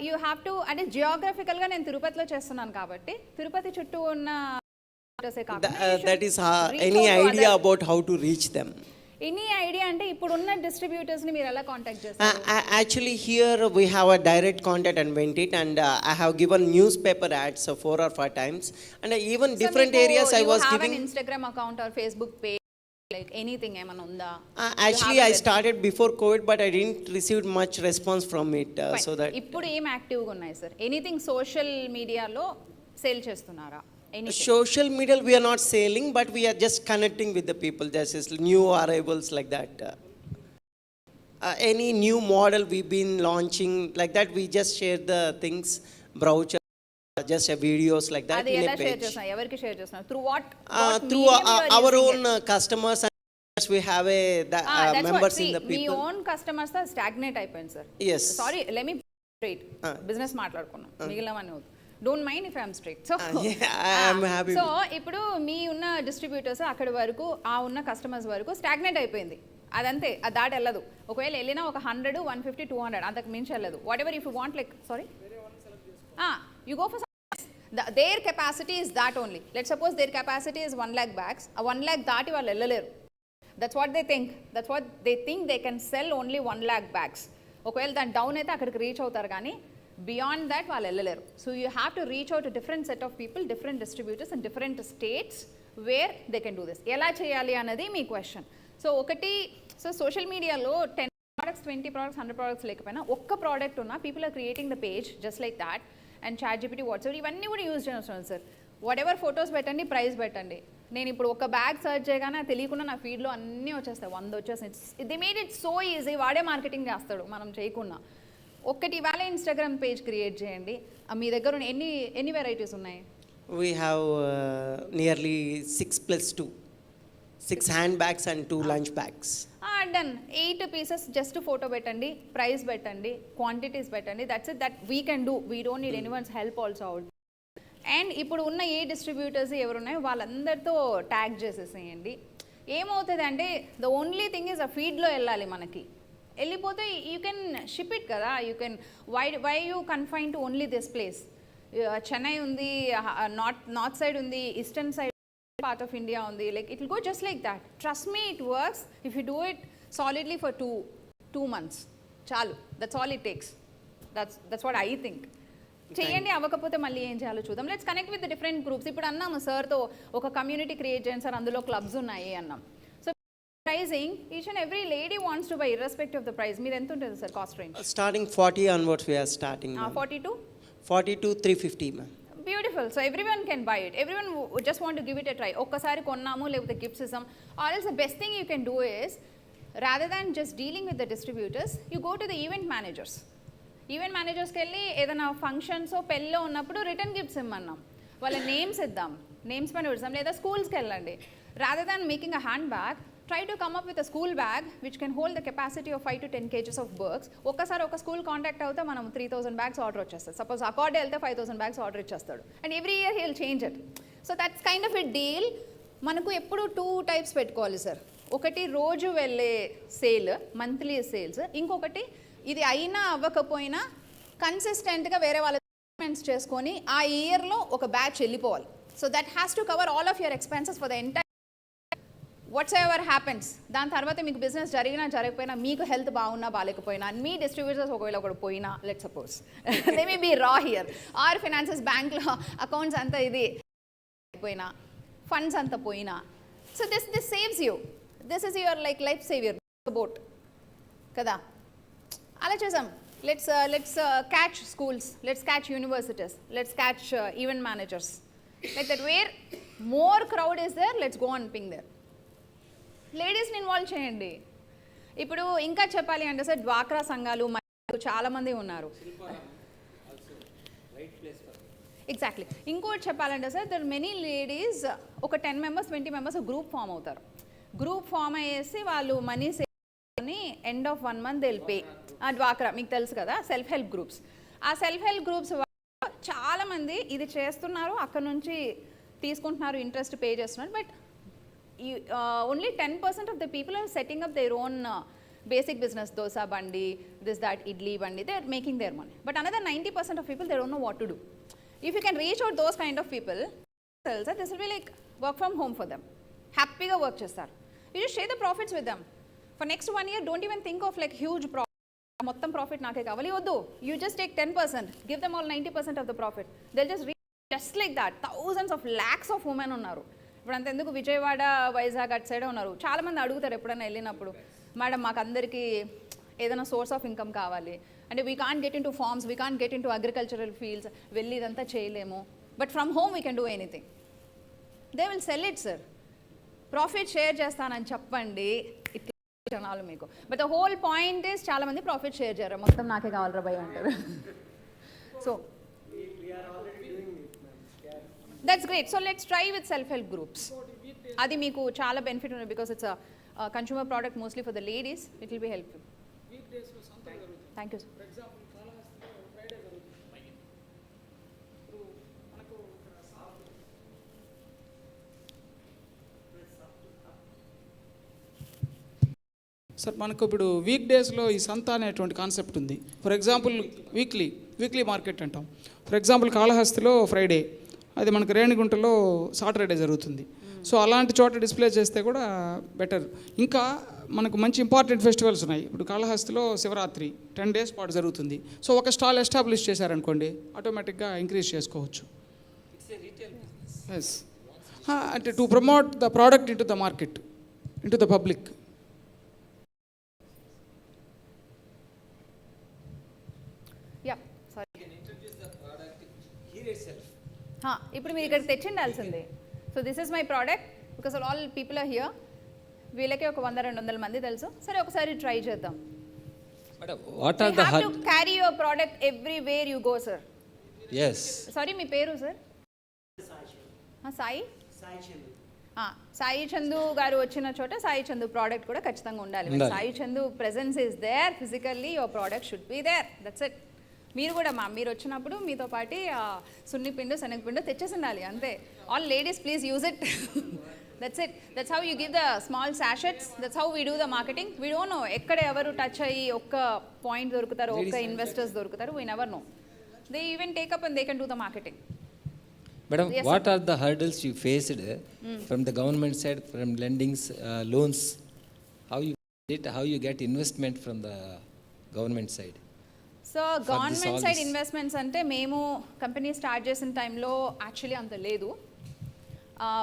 you have to, అంటే జియోగ్రఫికల్గా నేను తిరుపతిలో చేస్తున్నాను కాబట్టి తిరుపతి చుట్టూ ఉన్న That is any idea about how to reach them? Any idea అంటే ఇప్పుడున్న డిస్ట్రిబ్యూటర్స్ని మీరు ఎలా కాంటాక్ట్ చేస్తారు? Actually, here we have a direct contact and went it, and I have given newspaper ads 4 or 5 times, and even different areas I was giving. an Instagram account or Facebook page, like anything ఏమైనా ఉందా? Actually, I started before COVID, but I didn't receive much response from it. So that ఇప్పుడు ఏం యాక్టివ్గా ఉన్నాయి sir? Anything social మీడియాలో sale చేస్తున్నారా? social media we are not selling, but we are just connecting with the people. There's just new arrivals like that. Any new model we've been launching like that, we just share the things, brochure, just videos like that అది in ఎలా a share page. చేస్తున్నారు? ఎవరికి share చేస్తున్నారు? Through what? Through our own customers, and we have members in the మీ people. Own customers stagnate అయిపోయింది sir. Yes. Sorry, let me straight business మాట్లాడుకున్నాం, మిగిలినవన్నీ వద్దు. Don't mind if I'm straight. So I'm happy. So ఇప్పుడు మీ ఉన్న distributors అక్కడి వరకు, ఆ ఉన్న కస్టమర్స్ వరకు స్టాగ్నేట్ అయిపోయింది. అదంతే, అది దాటి వెళ్ళదు. ఒకవేళ వెళ్ళినా ఒక 100, 150, 200 అంతకు మించి వెళ్ళదు. What ever if you want, like sorry you go for their capacity is that only. Let suppose there capacity is 1 lakh bags. ఆ 1 lakh దాటి వాళ్ళు వెళ్ళలేరు. That's what they think. That's what they think they can sell only 1 lakh bags. ఒకవేళ దాని down అయితే అక్కడికి reach అవుతారు, కానీ బియాండ్ దాట్ వాళ్ళు వెళ్ళలేరు. So you have to reach out different set of people, different distributors and different states where they can do this. ఎలా చేయాలి అన్నది మీ క్వశ్చన్. సో ఒకటి, సో సోషల్ మీడియాలో 10 products, 20 products, 100 products లేకపోయినా ఒక్క ప్రోడక్ట్ ఉన్నా people are creating the page just like that. And ChatGPT, WhatsApp ఇవన్నీ కూడా యూజ్ చేస్తున్నాను సార్. వాట్ ఎవర్ ఫొటోస్ పెట్టండి, ప్రైస్ పెట్టండి. నేను ఇప్పుడు ఒక బ్యాగ్ సర్చ్ చేయగానే తెలియకుండా నా ఫీడ్లో అన్నీ వచ్చేస్తాయి, 100 వచ్చేస్తాయి. They made it so easy. వాడే మార్కెటింగ్ చేస్తాడు మనం చేయకుండా. ఒక్కటి ఇవాళ ఇన్స్టాగ్రామ్ పేజ్ క్రియేట్ చేయండి. మీ దగ్గర ఎన్ని వెరైటీస్ ఉన్నాయి? We have nearly 6 plus 2. 6 handbags and 2 lunch bags. Done. 8 pieces just photo పెట్టండి, ప్రైస్ పెట్టండి, క్వాంటిటీస్ పెట్టండి. That's it. That we can do. We don't need anyone's help also out. And ఇప్పుడు ఉన్న ఏ distributors ఎవరున్నాయో వాళ్ళందరితో ట్యాగ్ చేసేసేయండి. ఏమవుతుంది అంటే ద ఓన్లీ థింగ్ ఈజ్ ఆ ఫీడ్లో వెళ్ళాలి. మనకి వెళ్ళిపోతే యూ కెన్ షిప్ ఇట్ కదా. You can why you confine to only this place. Chennai ఉంది, నార్త్ సైడ్ ఉంది, eastern side part of India ఉంది. Like it will go just like that. Trust me, it works if you do it solidly for two months. చాలు. That's all it takes. That's what I think. చేయండి. అవ్వకపోతే మళ్ళీ ఏం చేయాలో చూద్దాం. Let's connect with different groups. ఇప్పుడు అన్నాము సార్తో ఒక కమ్యూనిటీ క్రియేట్ చేయండి సార్, అందులో క్లబ్స్ ఉన్నాయి అన్నాం. So prizing, each and every lady wants to buy irrespective of the price. మీరు ఎంత ఉంటుంది sir cost range? Starting 40 onwards we are starting. 40 to 350, ma'am. Beautiful. So everyone can buy it. Everyone just want to give it a try. ఒక్కసారి కొన్నాము లేకపోతే gifts ఇస్తాం. Or else the best thing you can do is, rather than just dealing with the distributors, you go to the event managers. Event మేనేజర్స్కి వెళ్ళి ఏదైనా functions పెళ్ళిలో ఉన్నప్పుడు return gifts ఇమ్మన్నాం, వాళ్ళ నేమ్స్ ఇద్దాం, నేమ్స్ పైన పెడతాం. లేదా స్కూల్స్కి వెళ్ళండి, rather than making a hand bag, try to come up with a school bag which can hold the capacity of 5 to 10 kgs of books. ఒక్కసారి ఒక స్కూల్ కాంటాక్ట్ అవుతే మనం 3000 బ్యాగ్స్ ఆర్డర్ వచ్చేస్తుంది. సపోజ్ అకార్డ్ వెళ్తే 5000 బ్యాగ్స్ ఆర్డర్ ఇచ్చేస్తాడు, and every year he will change it. So that's kind of a deal. మనకు ఎప్పుడు 2 types పెట్టుకోవాలి సార్. ఒకటి రోజు వెళ్ళే సేల్, మంత్లీ సేల్స్. ఇంకొకటి ఇది అయినా అవ్వకపోయినా కన్సిస్టెంట్గా వేరే వాళ్ళ పేమెంట్స్ చేసుకొని ఆ ఇయర్లో ఒక బ్యాచ్ వెళ్ళిపోవాలి. So that has to cover all of your expenses for the entire what's ever happens. దాని తర్వాత మీకు బిజినెస్ జరిగినా జరగకపోయినా, మీకు హెల్త్ బాగున్నా బాగాలేకపోయినా, మీ డిస్ట్రిబ్యూటర్స్ ఒకవేళ ఒకటి పోయినా, let suppose they may be raw here, or finances బ్యాంక్లో అకౌంట్స్ అంతా ఇది పోయినా, ఫండ్స్ అంతా పోయినా, so this saves you. This is your like life saviour boat కదా. అలా చేసాం. Let's catch schools, let's catch universities, let's catch event managers, like that where more crowd is there, let's go and ping there. లేడీస్ని involve చేయండి. ఇప్పుడు ఇంకా చెప్పాలి అంటే sir, డ్వాక్రా సంఘాలు చాలామంది ఉన్నారు. ఎగ్జాక్ట్లీ. ఇంకోటి చెప్పాలంటే సార్, దర్ మెనీ లేడీస్ ఒక 10 members 20 members గ్రూప్ ఫామ్ అవుతారు. గ్రూప్ ఫామ్ అయ్యేసి వాళ్ళు మనీ సేవ్ని end of 1 month they'll pay. ఆ డ్వాక్రా మీకు తెలుసు కదా, సెల్ఫ్ హెల్ప్ గ్రూప్స్. ఆ సెల్ఫ్ హెల్ప్ గ్రూప్స్ చాలామంది ఇది చేస్తున్నారు, అక్కడ నుంచి తీసుకుంటున్నారు, ఇంట్రెస్ట్ పే చేస్తున్నారు. But only 10% of the people are setting up their own basic business, dosa bandi, this that idli bandi, they are making their money. But another 90% of people, they don't know what to do. If you can reach out those kind of people, this will be like work from home for them. Happy ga work chestar. You just share the profits with them. For next 1 year, don't even think of like huge profit. Mottam profit naake kavali oddu. You just take 10%, give them all 90% of the profit. They'll just reach just like that. Thousands of lakhs of women unnaru. ఇప్పుడు అంతెందుకు, విజయవాడ, వైజాగ్ అటు సైడే ఉన్నారు. చాలామంది అడుగుతారు ఎప్పుడైనా వెళ్ళినప్పుడు, madam మాకు అందరికీ ఏదైనా సోర్స్ ఆఫ్ ఇన్కమ్ కావాలి అంటే, we can't get in to farms, we can't get in to agricultural fields, వెళ్ళి ఇదంతా చేయలేము, but from home we can do anything. They will sell it sir. Profit share చేస్తానని చెప్పండి, ఇట్లా జనాలు మీకు. But the whole point is, చాలామంది profit share చేయరు, మొత్తం నాకే కావాలరా భయ అంటారు. So that's great. So let's try with self-help groups. Adi meeku chaala benefit unna, because it's a consumer product mostly for the ladies. It will be helpful. Weekdays lo santa jarugutundi. Thank you sir. For example, Kalahastilo Friday jarugutundi. Ippudu manaku sir, మనకు ఇప్పుడు week డేస్లో ఈ సంత అనేటువంటి concept ఉంది. For example weekly market అంటాం. For example కాళహస్తిలో Friday, అది మనకు రేణిగుంటలో సాటర్డే జరుగుతుంది. సో అలాంటి చోట డిస్ప్లే చేస్తే కూడా బెటర్. ఇంకా మనకు మంచి ఇంపార్టెంట్ ఫెస్టివల్స్ ఉన్నాయి. ఇప్పుడు కాళహస్తిలో శివరాత్రి 10 days పాటు జరుగుతుంది. సో ఒక స్టాల్ ఎస్టాబ్లిష్ చేశారనుకోండి, ఆటోమేటిక్గా ఇంక్రీజ్ చేసుకోవచ్చు. ఎస్, అంటే to promote the product into the market, into the public. ఇప్పుడు మీరు ఇక్కడ తెచ్చిండాల్సిందే. So this is my product, because all people are here. వీళ్ళకి ఒక 100-200 మంది తెలుసు. సరే ఒకసారి ట్రై చేద్దాం. What are the have to carry your product everywhere you go, sir. Yes. Sorry, మీ పేరు సార్? సాయి చందు గారు వచ్చిన చోట సాయి చందు ప్రోడక్ట్ కూడా ఖచ్చితంగా ఉండాలి. Sai Chandu presence is there, physically your product should be there. That's it. మీరు కూడా మీరు వచ్చినప్పుడు మీతో పాటు సున్నిపిండు శనగపిండు తెచ్చేసి ఉండాలి అంతే. All ladies please use it. That's it. That's how you give the small sachets. That's how we do the marketing. We don't know ఎక్కడ ఎవరు టచ్ అయ్యి ఒక్క పాయింట్ దొరుకుతారు, ఒక్క ఇన్వెస్టర్స్ దొరుకుతారు. We never know. They even take up and they can do the marketing. Madam, yes, what are the hurdles you faced from the government side, from lendings, loans? How you get investment from the government side? So government side investments అంటే, మేము company start చేసిన టైంలో actually అంత లేదు.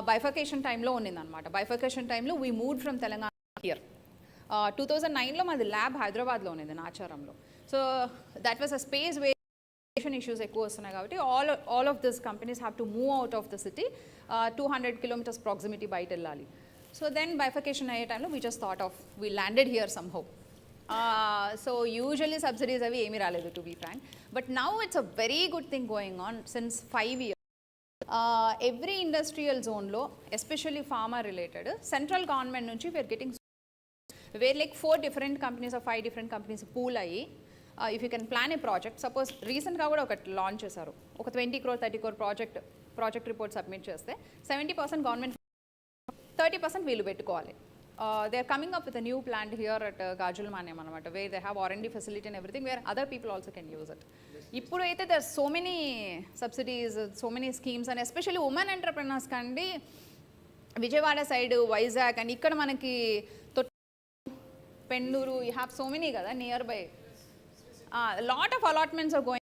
Bifurcation టైంలో ఉన్నిందనమాట. Bifurcation టైంలో we moved from Telangana here. 2009లో మాది ల్యాబ్ హైదరాబాద్లో ఉన్నది, నాచారంలో. So that was a space way issues ఎక్కువ వస్తున్నాయి కాబట్టి all of this companies have to move out of the city. 200 kilometers proximity బయట వెళ్ళాలి. సో దెన్ బైఫర్కేషన్ అయ్యే టైంలో we just thought of we landed here somehow. So usually subsidies అవి ఏమీ రాలేదు to be frank. But now it's a very good thing going on since 5 years. Every industrial జోన్లో especially pharma related central government నుంచి we are getting where like 4 different companies or 5 different companies pool అయ్యి if you can plan a project, suppose రీసెంట్గా కూడా ఒకటి launch చేశారు, ఒక 20 crore 30 crore project report submit చేస్తే 70% government, 30% వీళ్ళు పెట్టుకోవాలి. They are coming up with a new plant here at Gajulamanyam అనమాట, where they have R&D facility and everything, where other people also can use it. ఇప్పుడు అయితే there so many subsidies, so many schemes, and especially women entrepreneurs కండి Vijayawada side, Vizag and ఇక్కడ మనకి Penduru, you have so many కదా nearby. Lot of allotments are going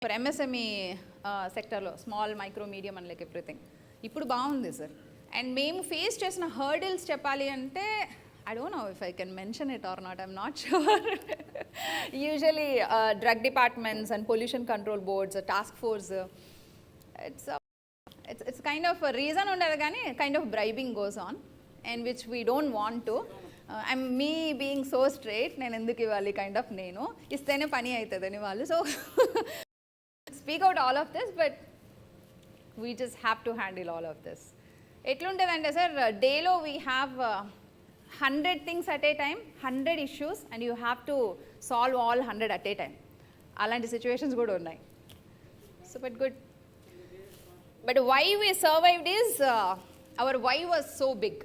for MSME సెక్టర్లో, small micro medium and like everything. ఇప్పుడు బాగుంది sir. And మేము face చేసిన hurdles చెప్పాలి అంటే, I don't know if I can mention it or not, I'm not sure. Usually drug departments and pollution control boards, task force, it's kind of a reason undadu gaani kind of bribing goes on, and which we don't want to. I'm me being so straight, నేను ఎందుకు ఇవ్వాలి kind of, నేను ఇస్తేనే పని అవుతుందని వాళ్ళు. So speak out all of this, but we just have to handle all of this. ఎట్లుంటుందంటే sir, డేలో we have 100 things at a time, 100 issues, and you have to solve all 100 at a time. అలాంటి situations కూడా ఉన్నాయి. So but good. But why we survived is our why was so big.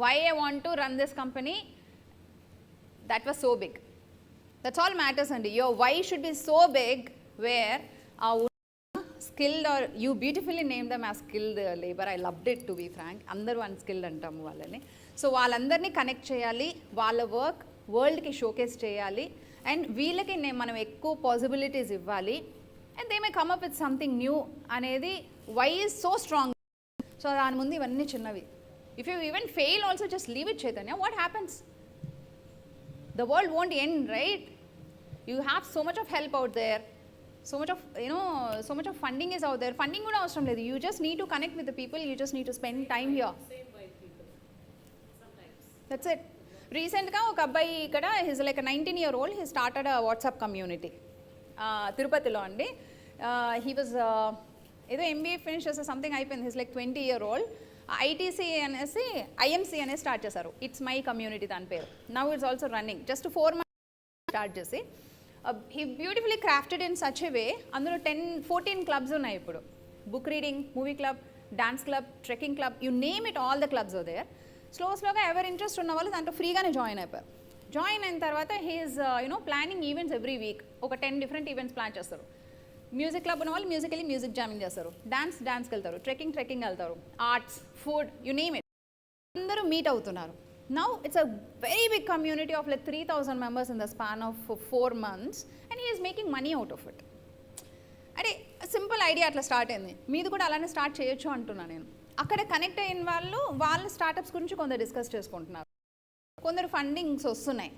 Why I want to run this company, that was so big. That's all matters, and your why should be so big where our skilled, or you beautifully name them as skilled labor. I loved it, to be frank. Andaru unskilled antamu వాళ్ళని. So వాళ్ళందరినీ connect చేయాలి, వాళ్ళ work వరల్డ్కి showcase చేయాలి, and వీళ్ళకి మనం ఎక్కువ possibilities ఇవ్వాలి, and they may come up with something new అనేది why is so strong. So దాని ముందు ఇవన్నీ చిన్నవి. If you even fail also, just leave it, Chaitanya. What happens? The world won't end, right? You have so much of help out there. So much of, so much of funding is out there. Funding kuda avasaram ledhu. You just need to connect with the people. You just need to spend time here. That's it. Recent ga oka abbai ikkada, he's like a 19-year-old. He started a WhatsApp community. Tirupatilo andi. He was ఏదో MBA finish చేసే something అయిపోయింది. He's like 20-year-old. ITC అనేసి IMC అనేది start చేశారు. It's my community దాని పేరు. Now it's also running. Just 4 months start చేసి he beautifully crafted in such a way. అందులో 14 క్లబ్స్ ఉన్నాయి ఇప్పుడు. Book reading, movie club, dance club, trekking club, you name it, all the clubs there. స్లోగా ఎవరి interest ఉన్న వాళ్ళు దాంట్లో ఫ్రీగానే జాయిన్ అయిపోయారు. జాయిన్ అయిన తర్వాత he's planning events every week. ఒక 10 different ఈవెంట్స్ ప్లాన్ చేస్తారు. మ్యూజిక్ క్లబ్ ఉన్న వాళ్ళు మ్యూజిక్ జామింగ్ చేస్తారు, డాన్స్కి వెళ్తారు, ట్రెక్కింగ్ వెళ్తారు, arts, food, you name it, అందరూ మీట్ అవుతున్నారు. Now it's a very big community of like 3,000 members in the span of 4 months, and he is making money out of it. అంటే simple idea అట్లా start అయింది. మీది కూడా అలానే start చేయొచ్చు అంటున్నాను నేను. అక్కడ కనెక్ట్ అయిన వాళ్ళు వాళ్ళ స్టార్టప్స్ గురించి కొందరు డిస్కస్ చేసుకుంటున్నారు, కొందరు ఫండింగ్స్ వస్తున్నాయి,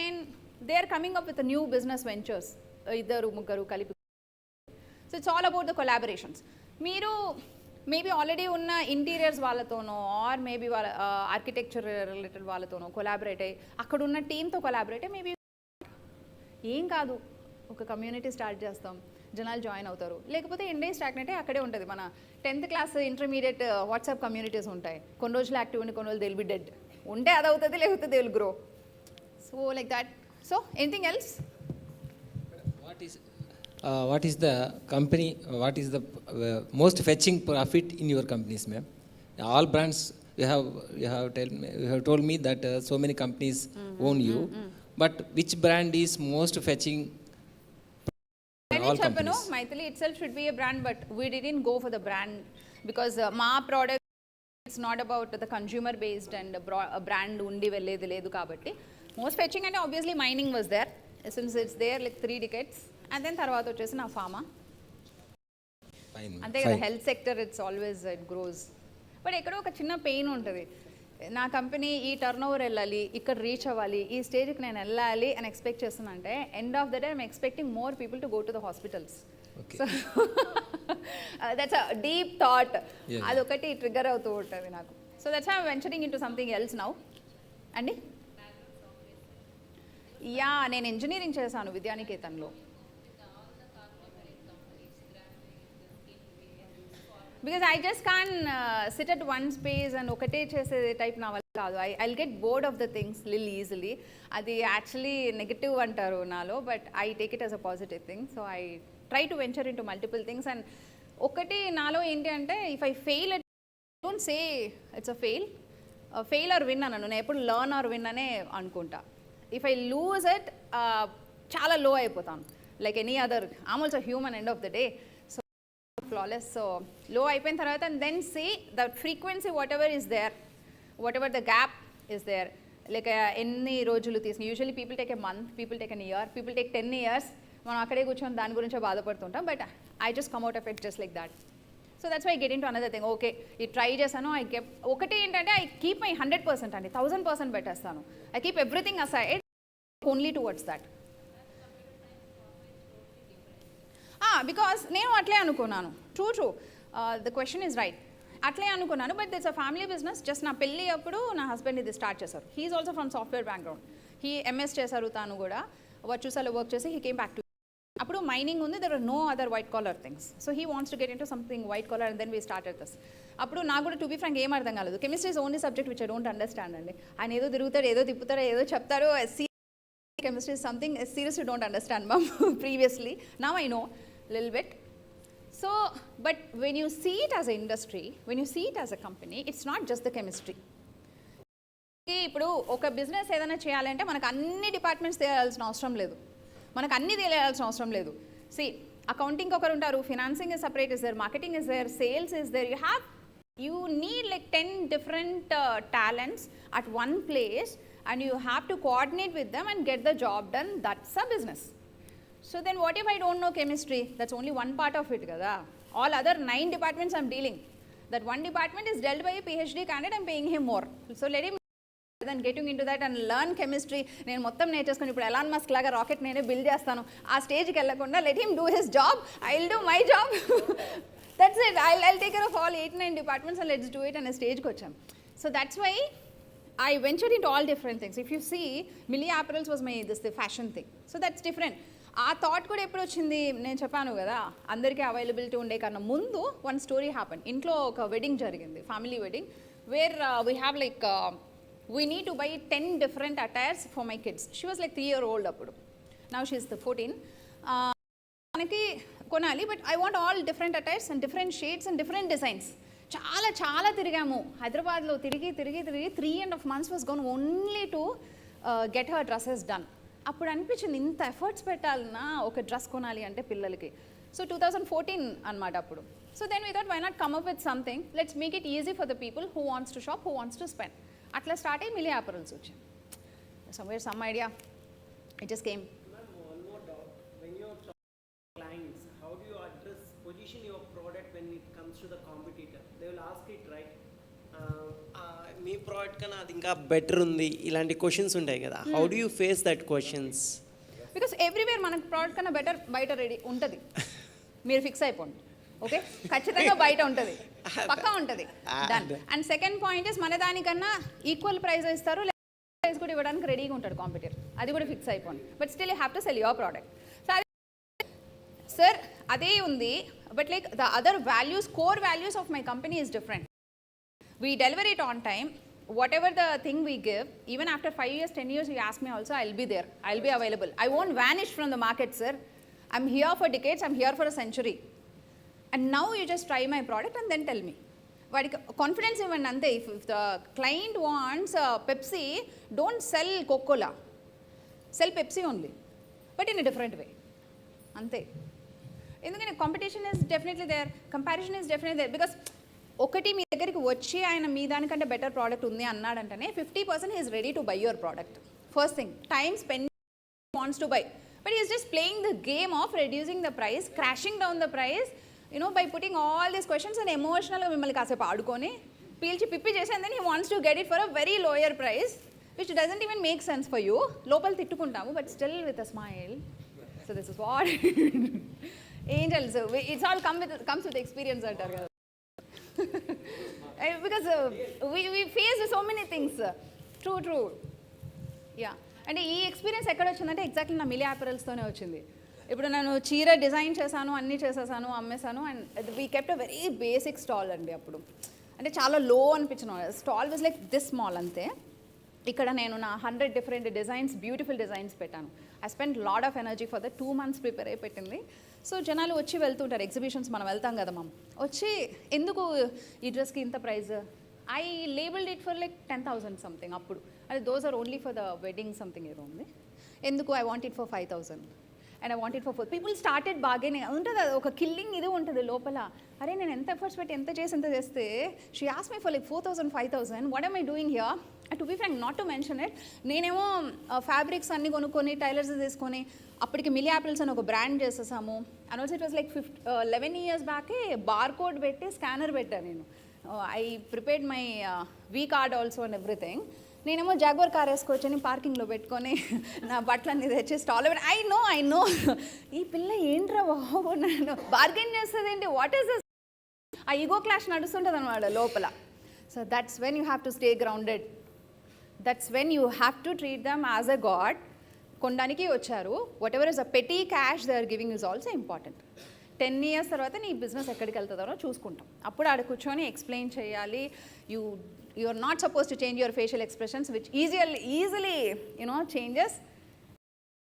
and they are coming up with new business ventures, 2-3 కలిపి. So it's all about the collaborations. మీరు మేబీ ఆల్రెడీ ఉన్న ఇంటీరియర్స్ వాళ్ళతోనో, ఆర్ మేబీ వాళ్ళ ఆర్కిటెక్చర్ రిలేటెడ్ వాళ్ళతోనో కొలాబరేట్ అయ్యి, అక్కడ ఉన్న టీమ్తో కొలాబరేట్ అయ్యి, మేబీ ఏం కాదు, ఒక కమ్యూనిటీ స్టార్ట్ చేస్తాం, జనాలు జాయిన్ అవుతారు. లేకపోతే ఇండియా స్టాగ్నెట్ అక్కడే ఉంటుంది. మన 10th class intermediate WhatsApp communities ఉంటాయి. కొన్ని రోజులు యాక్టివ్ ఉండి కొన్ని రోజులు దే విల్ బి డెడ్. ఉంటే అది అవుతుంది, లేకపోతే they will grow. So like that. So anything else? What is the company, what is the most fetching profit in your companies, ma'am? All brands, you have told me that so many companies own you, but which brand is most fetching for all companies? Maithili itself should be a brand, but we didn't go for the brand because మా product, it's not about the consumer based and brand undi velledu ledu kabatti. Most fetching and obviously mining was there, since it's there like 3 decades. And then తర్వాత వచ్చేసి నా pharma. అంతే కదా, health sector it's always it grows. But ఎక్కడో ఒక చిన్న pain ఉంటుంది. నా కంపెనీ ఈ టర్న్ ఓవర్ వెళ్ళాలి, ఇక్కడ రీచ్ అవ్వాలి, ఈ స్టేజ్కి నేను వెళ్ళాలి అని ఎక్స్పెక్ట్ చేస్తున్నా అంటే, end of the day I'm expecting more people to go to the hospitals. So that's a deep thought. అదొకటి ట్రిగ్గర్ అవుతూ ఉంటుంది నాకు. So that's I venturing in to something else now. అండి యా, నేను ఇంజనీరింగ్ చేశాను విద్యానికేతన్లో. Because I just can't sit at one space and ఒకటే చేసే టైప్ నా వల్ల కాదు. I'll get bored of the things లిల్ ఈజీలీ. అది యాక్చువల్లీ నెగటివ్ అంటారు నాలో, but I take it as a positive thing. So I try to venture in to multiple things. And ఒకటి నాలో ఏంటి అంటే, if I fail at don't say it's a fail or win అన్నాను. నేను ఎప్పుడు learn are win అనే అనుకుంటా. If I lose it చాలా లో అయిపోతాను. Like any other, I'm also human end of the day. Flawless. So low అయిపోయిన తర్వాత, and then see the frequency whatever is there, whatever the gap is there, like ఎన్ని రోజులు తీసుకుని, usually people take a month, people take an year, people take 10 years. మనం అక్కడే కూర్చొని దాని గురించే బాధపడుతుంటాం. But I just come out of it just like that. So that's why get in to another thing. Okay, ఇది try చేశాను, I kept. ఒకటి ఏంటంటే, ఐ కీప్ మై 100% అండి, 1000% పెట్టేస్తాను. I keep everything aside only towards that. Because నేను అట్లే అనుకున్నాను. Through the question is right. అట్లే అనుకున్నాను. But it's a family business. Just నా పెళ్ళి అప్పుడు నా హస్బెండ్ ఇది స్టార్ట్ చేశారు. He's also from software background. He MS చేశారు తాను కూడా. వర్చుసాలో వర్క్ చేసి హీ కేమ్ బ్యాక్ టు. అప్పుడు మైనింగ్ ఉంది, there are no other white collar things. So he wants to get in to something white collar, and then we started this. అప్పుడు నాకు కూడా టు బీ ఫ్రాంక్ ఏం అర్థం కాలేదు. Chemistry is only subject which I don't understand అండి. ఆయన ఏదో తిరుగుతారు, ఏదో తిప్పుతారు, ఏదో చెప్తారు. Chemistry is something I seriously don't understand, ma'am. Previously, now I know little bit. So, but when you see it as an industry, when you see it as a company, it's not just the chemistry. ఇప్పుడు ఒక business ఏదైనా చేయాలంటే మనకు అన్ని departments తెలియాల్సిన అవసరం లేదు, మనకు అన్ని తెలియాల్సిన అవసరం లేదు. సి, అకౌంటింగ్ ఒకరు ఉంటారు, financing is separate is there, marketing is there, sales is there. You need like 10 different talents at one place, and you have to coordinate with them and get the job done. That's a business. So then what if I don't know chemistry? That's only one part of it, kada. All other 9 departments I'm dealing. That one department is dealt by a PhD candidate, I'm paying him more. So let him, then getting into that and learn chemistry. నేను మొత్తం నేర్చేసుకొని ఇప్పుడు Elon Musk లాగా rocket నేనే build చేస్తాను, ఆ స్టేజ్కి వెళ్ళకుండా let him do his job, I'll do my job. That's it. I'll take care of all 8-9 departments and let's do it అనే స్టేజ్కి వచ్చాం. So that's why I ventured into all different things. If you see, Millie Apparels was the fashion thing. So that's different. ఆ thought కూడా ఎప్పుడు వచ్చింది, నేను చెప్పాను కదా, అందరికీ అవైలబిలిటీ ఉండే కన్నా ముందు వన్ స్టోరీ హ్యాపన్. ఇంట్లో ఒక వెడ్డింగ్ జరిగింది, family wedding, where we have like we need to buy 10 different attires for my kids. She was like 3-year-old అప్పుడు. Now she is 14. మనకి కొనాలి, but I want all different attires and different shades and different designs. చాలా తిరిగాము హైదరాబాద్లో, తిరిగి 3.5 months was gone only to get her dresses done. అప్పుడు అనిపించింది, ఇంత ఎఫర్ట్స్ పెట్టాలన్నా ఒక డ్రెస్ కొనాలి అంటే పిల్లలకి. సో 2014 అనమాట అప్పుడు. So then we thought, why not come up with something, let's make it easy for the people who wants to shop, who wants to spend. అట్లా స్టార్ట్ అయ్యి మిలీ అపరల్స్ వచ్చింది. Some idea, it just came. Position your product when it comes to the competitor. They will ask it, right? Me product కన్నా అది ఇంకా better ఉంది, ఇలాంటి questions ఉంటాయి కదా. How do you face that questions? Because everywhere మనకు product కన్నా better బయట రెడీ ఉంటుంది, మీరు ఫిక్స్ అయిపోండి. ఓకే, ఖచ్చితంగా బయట ఉంటుంది, పక్కా ఉంటుంది, done. And second point is, మన దానికన్నా ఈక్వల్ ప్రైస్ ఇస్తారు, ప్రైస్ కూడా ఇవ్వడానికి రెడీగా ఉంటాడు కాంపిటీటర్, అది కూడా ఫిక్స్ అయిపోండి. But still you have to cell your product. Sir అదే ఉంది, but like the other values, core values of my company is different. We deliver it on time. Whatever the thing we give, even after 5 years, 10 years, you ask me also, I'll be there, I'll be available. I won't vanish from the market, sir. I'm here for decades, I'm here for a century. And now you just try my product and then tell me. వాడికి confidence ఇవ్వండి అంతే. If the client wants Pepsi, don't sell Coca Cola, sell Pepsi only, but in a different way, అంతే. ఎందుకంటే competition is definitely there, comparison is definitely there. Because ఒకటి మీ దగ్గరికి వచ్చి ఆయన మీ దానికంటే బెటర్ ప్రోడక్ట్ ఉంది అన్నాడంటేనే 50% is ready to buy your product. First thing, time spend wants to buy, but is just playing the game of reducing the price, crashing down the price, by putting all these questions and ఎమోషనల్గా మిమ్మల్ని కాసేపు ఆడుకొని పీల్చి పిప్పి చేసి, and then he wants to get it for a very lower price which doesn't even make sense for you. లోపల తిట్టుకుంటాము, but still with a smile. So this is what angels, it's all comes with experience antaru kada. Because we face so many things. True, yeah. అంటే ఈ experience ఎక్కడ వచ్చిందంటే exactly నా milli యాపరల్స్తోనే వచ్చింది. ఇప్పుడు నేను చీర డిజైన్ చేశాను, అన్నీ చేసేసాను, అమ్మేశాను. And we kept a very basic stall అండి అప్పుడు. అంటే చాలా లో అనిపించిన stall was like this small అంతే. ఇక్కడ నేను నా 100 డిఫరెంట్ డిజైన్స్, బ్యూటిఫుల్ డిజైన్స్ పెట్టాను. I spend lot of energy for the 2 months prepare అయి పెట్టింది. సో జనాలు వచ్చి వెళ్తుంటారు, ఎగ్జిబిషన్స్ మనం వెళ్తాం కదా మమ్, వచ్చి ఎందుకు ఈ డ్రెస్కి ఇంత price, I labelled it for like 10,000 something అప్పుడు. అది those are only for the wedding something ఏదో ఉంది. ఎందుకు I want it for 5,000 and I want it for 4. People started bargaining. ఉంటుంది ఒక కిల్లింగ్ ఇది ఉంటుంది లోపల. అరే నేను ఎంత ఎఫర్ట్స్ పెట్టి ఎంత చేస్తే she asked me for like 4,000 5,000, what am I doing here. To be frank, not to mention it, నేనేమో ఫ్యాబ్రిక్స్ అన్నీ కొనుక్కొని టైలర్స్ తీసుకొని అప్పటికి మిలీ యాపిల్స్ అని ఒక బ్రాండ్ చేసేసాము. And also it was like 11 years బ్యాకే బార్ కోడ్ పెట్టి స్కానర్ పెట్టాను నేను. I prepared my V card also and everything. నేనేమో జాగ్వర్ కార్ వేసుకొచ్చి పార్కింగ్లో పెట్టుకొని నా బట్టలన్నీ తెచ్చి స్టాల్ పెట్టి ఐ నో ఈ పిల్ల ఏంట్రా బాబు నన్ను బార్గెన్ చేస్తుంది ఏంటి, వాట్ ఈస్ దిస్, ఆ ఈగో క్లాష్ నడుస్తుంటుంది అనమాట లోపల. So that's when you have to stay grounded. That's when you have to treat them as a god. కొనడానికి వచ్చారు, whatever is a petty cash they are giving is also important. 10 years తర్వాత నీ business ఎక్కడికి వెళ్తుందో చూసుకుంటాం. అప్పుడు ఆడ కూర్చొని ఎక్స్ప్లెయిన్ చేయాలి. You are not suppose to change your facial expressions which easily changes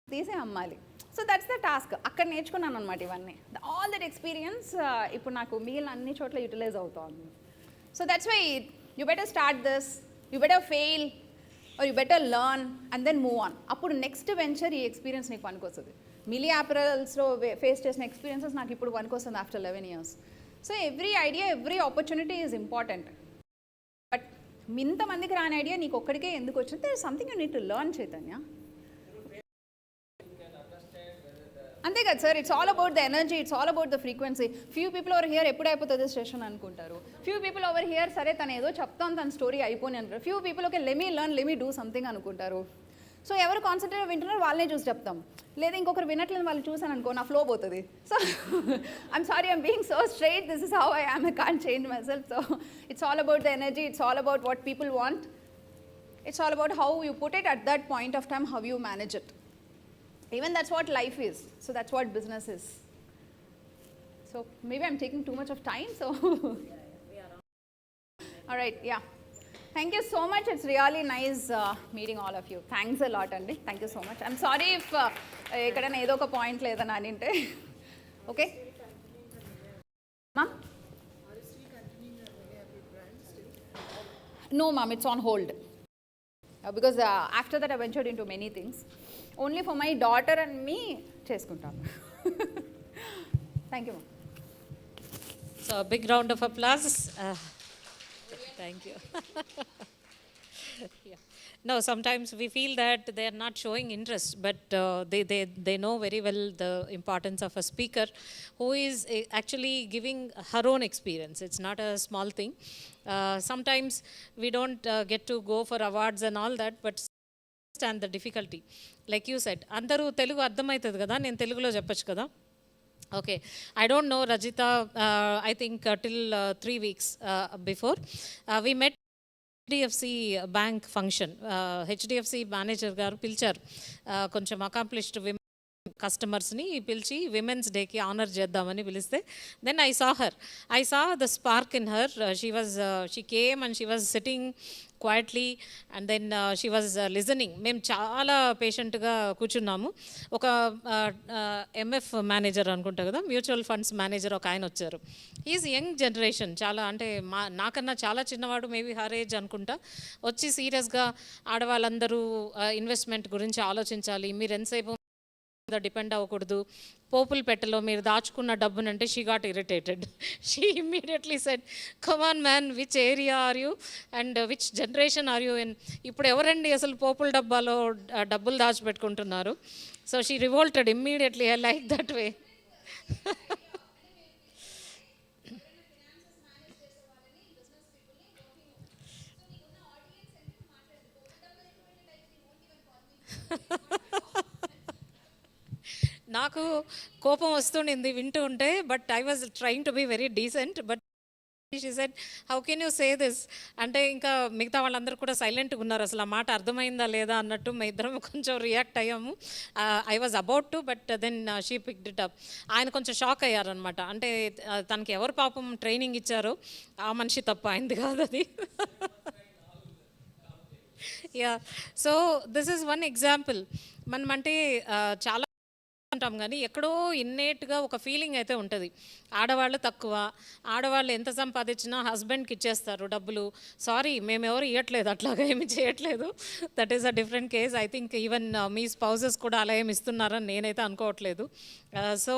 తీసే అమ్మాలి. So that's the task. అక్కడ నేర్చుకున్నాను అనమాట ఇవన్నీ. ఆల్ దట్ ఎక్స్పీరియన్స్ ఇప్పుడు నాకు మిగిలిన అన్ని చోట్ల యూటిలైజ్ అవుతుంది. So that's why you better start this, you better fail or you better learn and then move on. అప్పుడు నెక్స్ట్ వెంచర్ ఈ ఎక్స్పీరియన్స్ నీకు పనికొస్తుంది. మిలీ యాపరల్స్లో ఫేస్ చేసిన ఎక్స్పీరియన్సెస్ నాకు ఇప్పుడు పనికొస్తుంది after 11 years. So every idea, every opportunity is important. But ఇంతమందికి రాని ఐడియా నీకు ఒక్కడికే ఎందుకు వచ్చింది, there is something you need to learn, Chaitanya. అంతే కదా sir, it's all about the energy, it's all about the frequency. Few people over here ఎప్పుడు అయిపోతుంది స్టేషన్ అనుకుంటారు. ఫ్యూ పీపుల్ ఓవర్ హియర్ సరే తను ఏదో చెప్తాను తన స్టోరీ అయిపోయి అంటారు. Few people okay let me learn, let me do something అనుకుంటారు. సో ఎవరు కాన్సన్ట్రేట్ వింటున్నారు వాళ్ళనే చూసి చెప్తాం. లేదా ఇంకొకరు వినట్లేదు వాళ్ళు చూసాను అనుకో నా ఫ్లో పోతుంది. So I'm sorry, I'm being so straight, this is how I am, I can't change my self. So it's all about the energy, it's all about what people want, it's all about how you put it at that point of time, how you manage it. Even that's what life is. So that's what business is. So maybe I'm taking too much of time. So all right, yeah. Thank you so much. It's really nice meeting all of you. Thanks a lot, Andy. Thank you so much. I'm sorry if ekkadana edo oka point ledana aninte. Okay? Ma'am? Are you still continuing your many happy brand still? No, ma'am, it's on hold. Because after that I ventured into many things. Only for my daughter and me చేసుకుంటాను. Thank you, ma'am. So a big round of applause. Thank you. Yeah. No, sometimes we feel that they are not showing interest, but they know very well the importance of a speaker who is actually giving her own experience. It's not a small thing. Sometimes we don't get to go for awards and all that, but understand the difficulty. Like you said, అందరూ తెలుగు అర్థమవుతుంది కదా, నేను తెలుగులో చెప్పచ్చు కదా. Okay, I don't know Rajita, I think till 3 weeks before we met HDFC bank function. HDFC manager గారు పిలిచారు, కొంచెం అకాంప్లిష్డ్ కస్టమర్స్ని పిలిచి విమెన్స్ డేకి ఆనర్ చేద్దామని పిలిస్తే then I saw the spark in her. She came and she was sitting quietly and then she was listening. మేము చాలా పేషెంట్గా కూర్చున్నాము. ఒక ఎంఎఫ్ మేనేజర్ అనుకుంటా కదా, మ్యూచువల్ ఫండ్స్ మేనేజర్ ఒక ఆయన వచ్చారు. ఈజ్ యంగ్ జనరేషన్, చాలా అంటే నాకన్నా చాలా చిన్నవాడు, మేబీ హర్ ఏజ్ అనుకుంటా. వచ్చి సీరియస్గా ఆడవాళ్ళందరూ ఇన్వెస్ట్మెంట్ గురించి ఆలోచించాలి, మీరు ఎంతసేపు డిపెండ్ అవ్వకూడదు, పోపుల్ పెట్టలో మీరు దాచుకున్న డబ్బునంటే she got irritated. She immediately said, come on man, which area are you and which generation are you in? ఇప్పుడు ఎవరండి అసలు పోపుల డబ్బాలో డబ్బులు దాచిపెట్టుకుంటున్నారు? So she revolted immediately. I like that way. నాకు కోపం వస్తుండింది వింటూ ఉంటే, but I was trying to be very decent. But she said how can you say this అంటే ఇంకా మిగతా వాళ్ళందరూ కూడా సైలెంట్గా ఉన్నారు, అసలు ఆ మాట అర్థమైందా లేదా అన్నట్టు మేము ఇద్దరం కొంచెం రియాక్ట్ అయ్యాము. I was about to but then she picked it up. ఆయన కొంచెం షాక్ అయ్యారనమాట, అంటే తనకి ఎవరు పాపం ట్రైనింగ్ ఇచ్చారో ఆ మనిషి తప్ప అయింది కాదు అది. Yeah, so this is one example. మనం అంటే చాలా అంటాం కానీ ఎక్కడో ఇన్నేట్గా ఒక ఫీలింగ్ అయితే ఉంటుంది, ఆడవాళ్ళు తక్కువ, ఆడవాళ్ళు ఎంత సంపాదించినా హస్బెండ్కి ఇచ్చేస్తారు డబ్బులు. సారీ, మేమెవరు ఇవ్వట్లేదు, అట్లాగా ఏమి చేయట్లేదు. That is a different case. I think even me spouses కూడా అలా ఏమి ఇస్తున్నారని నేనైతే అనుకోవట్లేదు. సో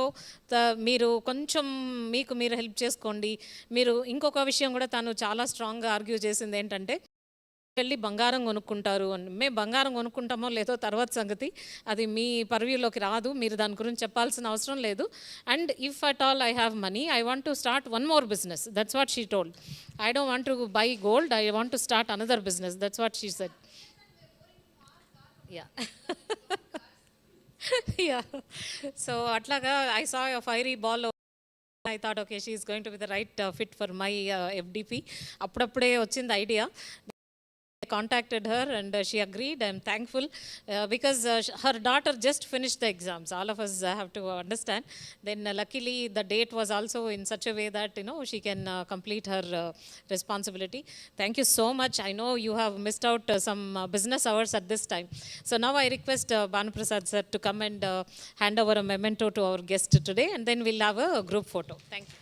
మీరు కొంచెం మీకు మీరు హెల్ప్ చేసుకోండి. మీరు ఇంకొక విషయం కూడా తను చాలా స్ట్రాంగ్గా ఆర్గ్యూ చేసింది ఏంటంటే, వెళ్ళి బంగారం కొనుక్కుంటారు అని. మేము బంగారం కొనుక్కుంటామో లేదో తర్వాత సంగతి, అది మీ పర్వ్యూలోకి రాదు, మీరు దాని గురించి చెప్పాల్సిన అవసరం లేదు. And if at all I have money, I want to start one more business. That's what she told. I don't want to buy gold, I want to start another business. That's what she said. Yeah. Yeah, so అట్లాగా I saw a fiery ball. I thought, okay, she is going to be the right fit for my FDP. అప్పుడప్పుడే వచ్చింది idea. I contacted her and she agreed. I'm thankful because her daughter just finished the exams. All of us have to understand. Then luckily the date was also in such a way that she can complete her responsibility. Thank you so much. I know you have missed out some business hours at this time. So now I request Bhanuprasad sir to come and hand over a memento to our guest today, and then we'll have a group photo. Thank you.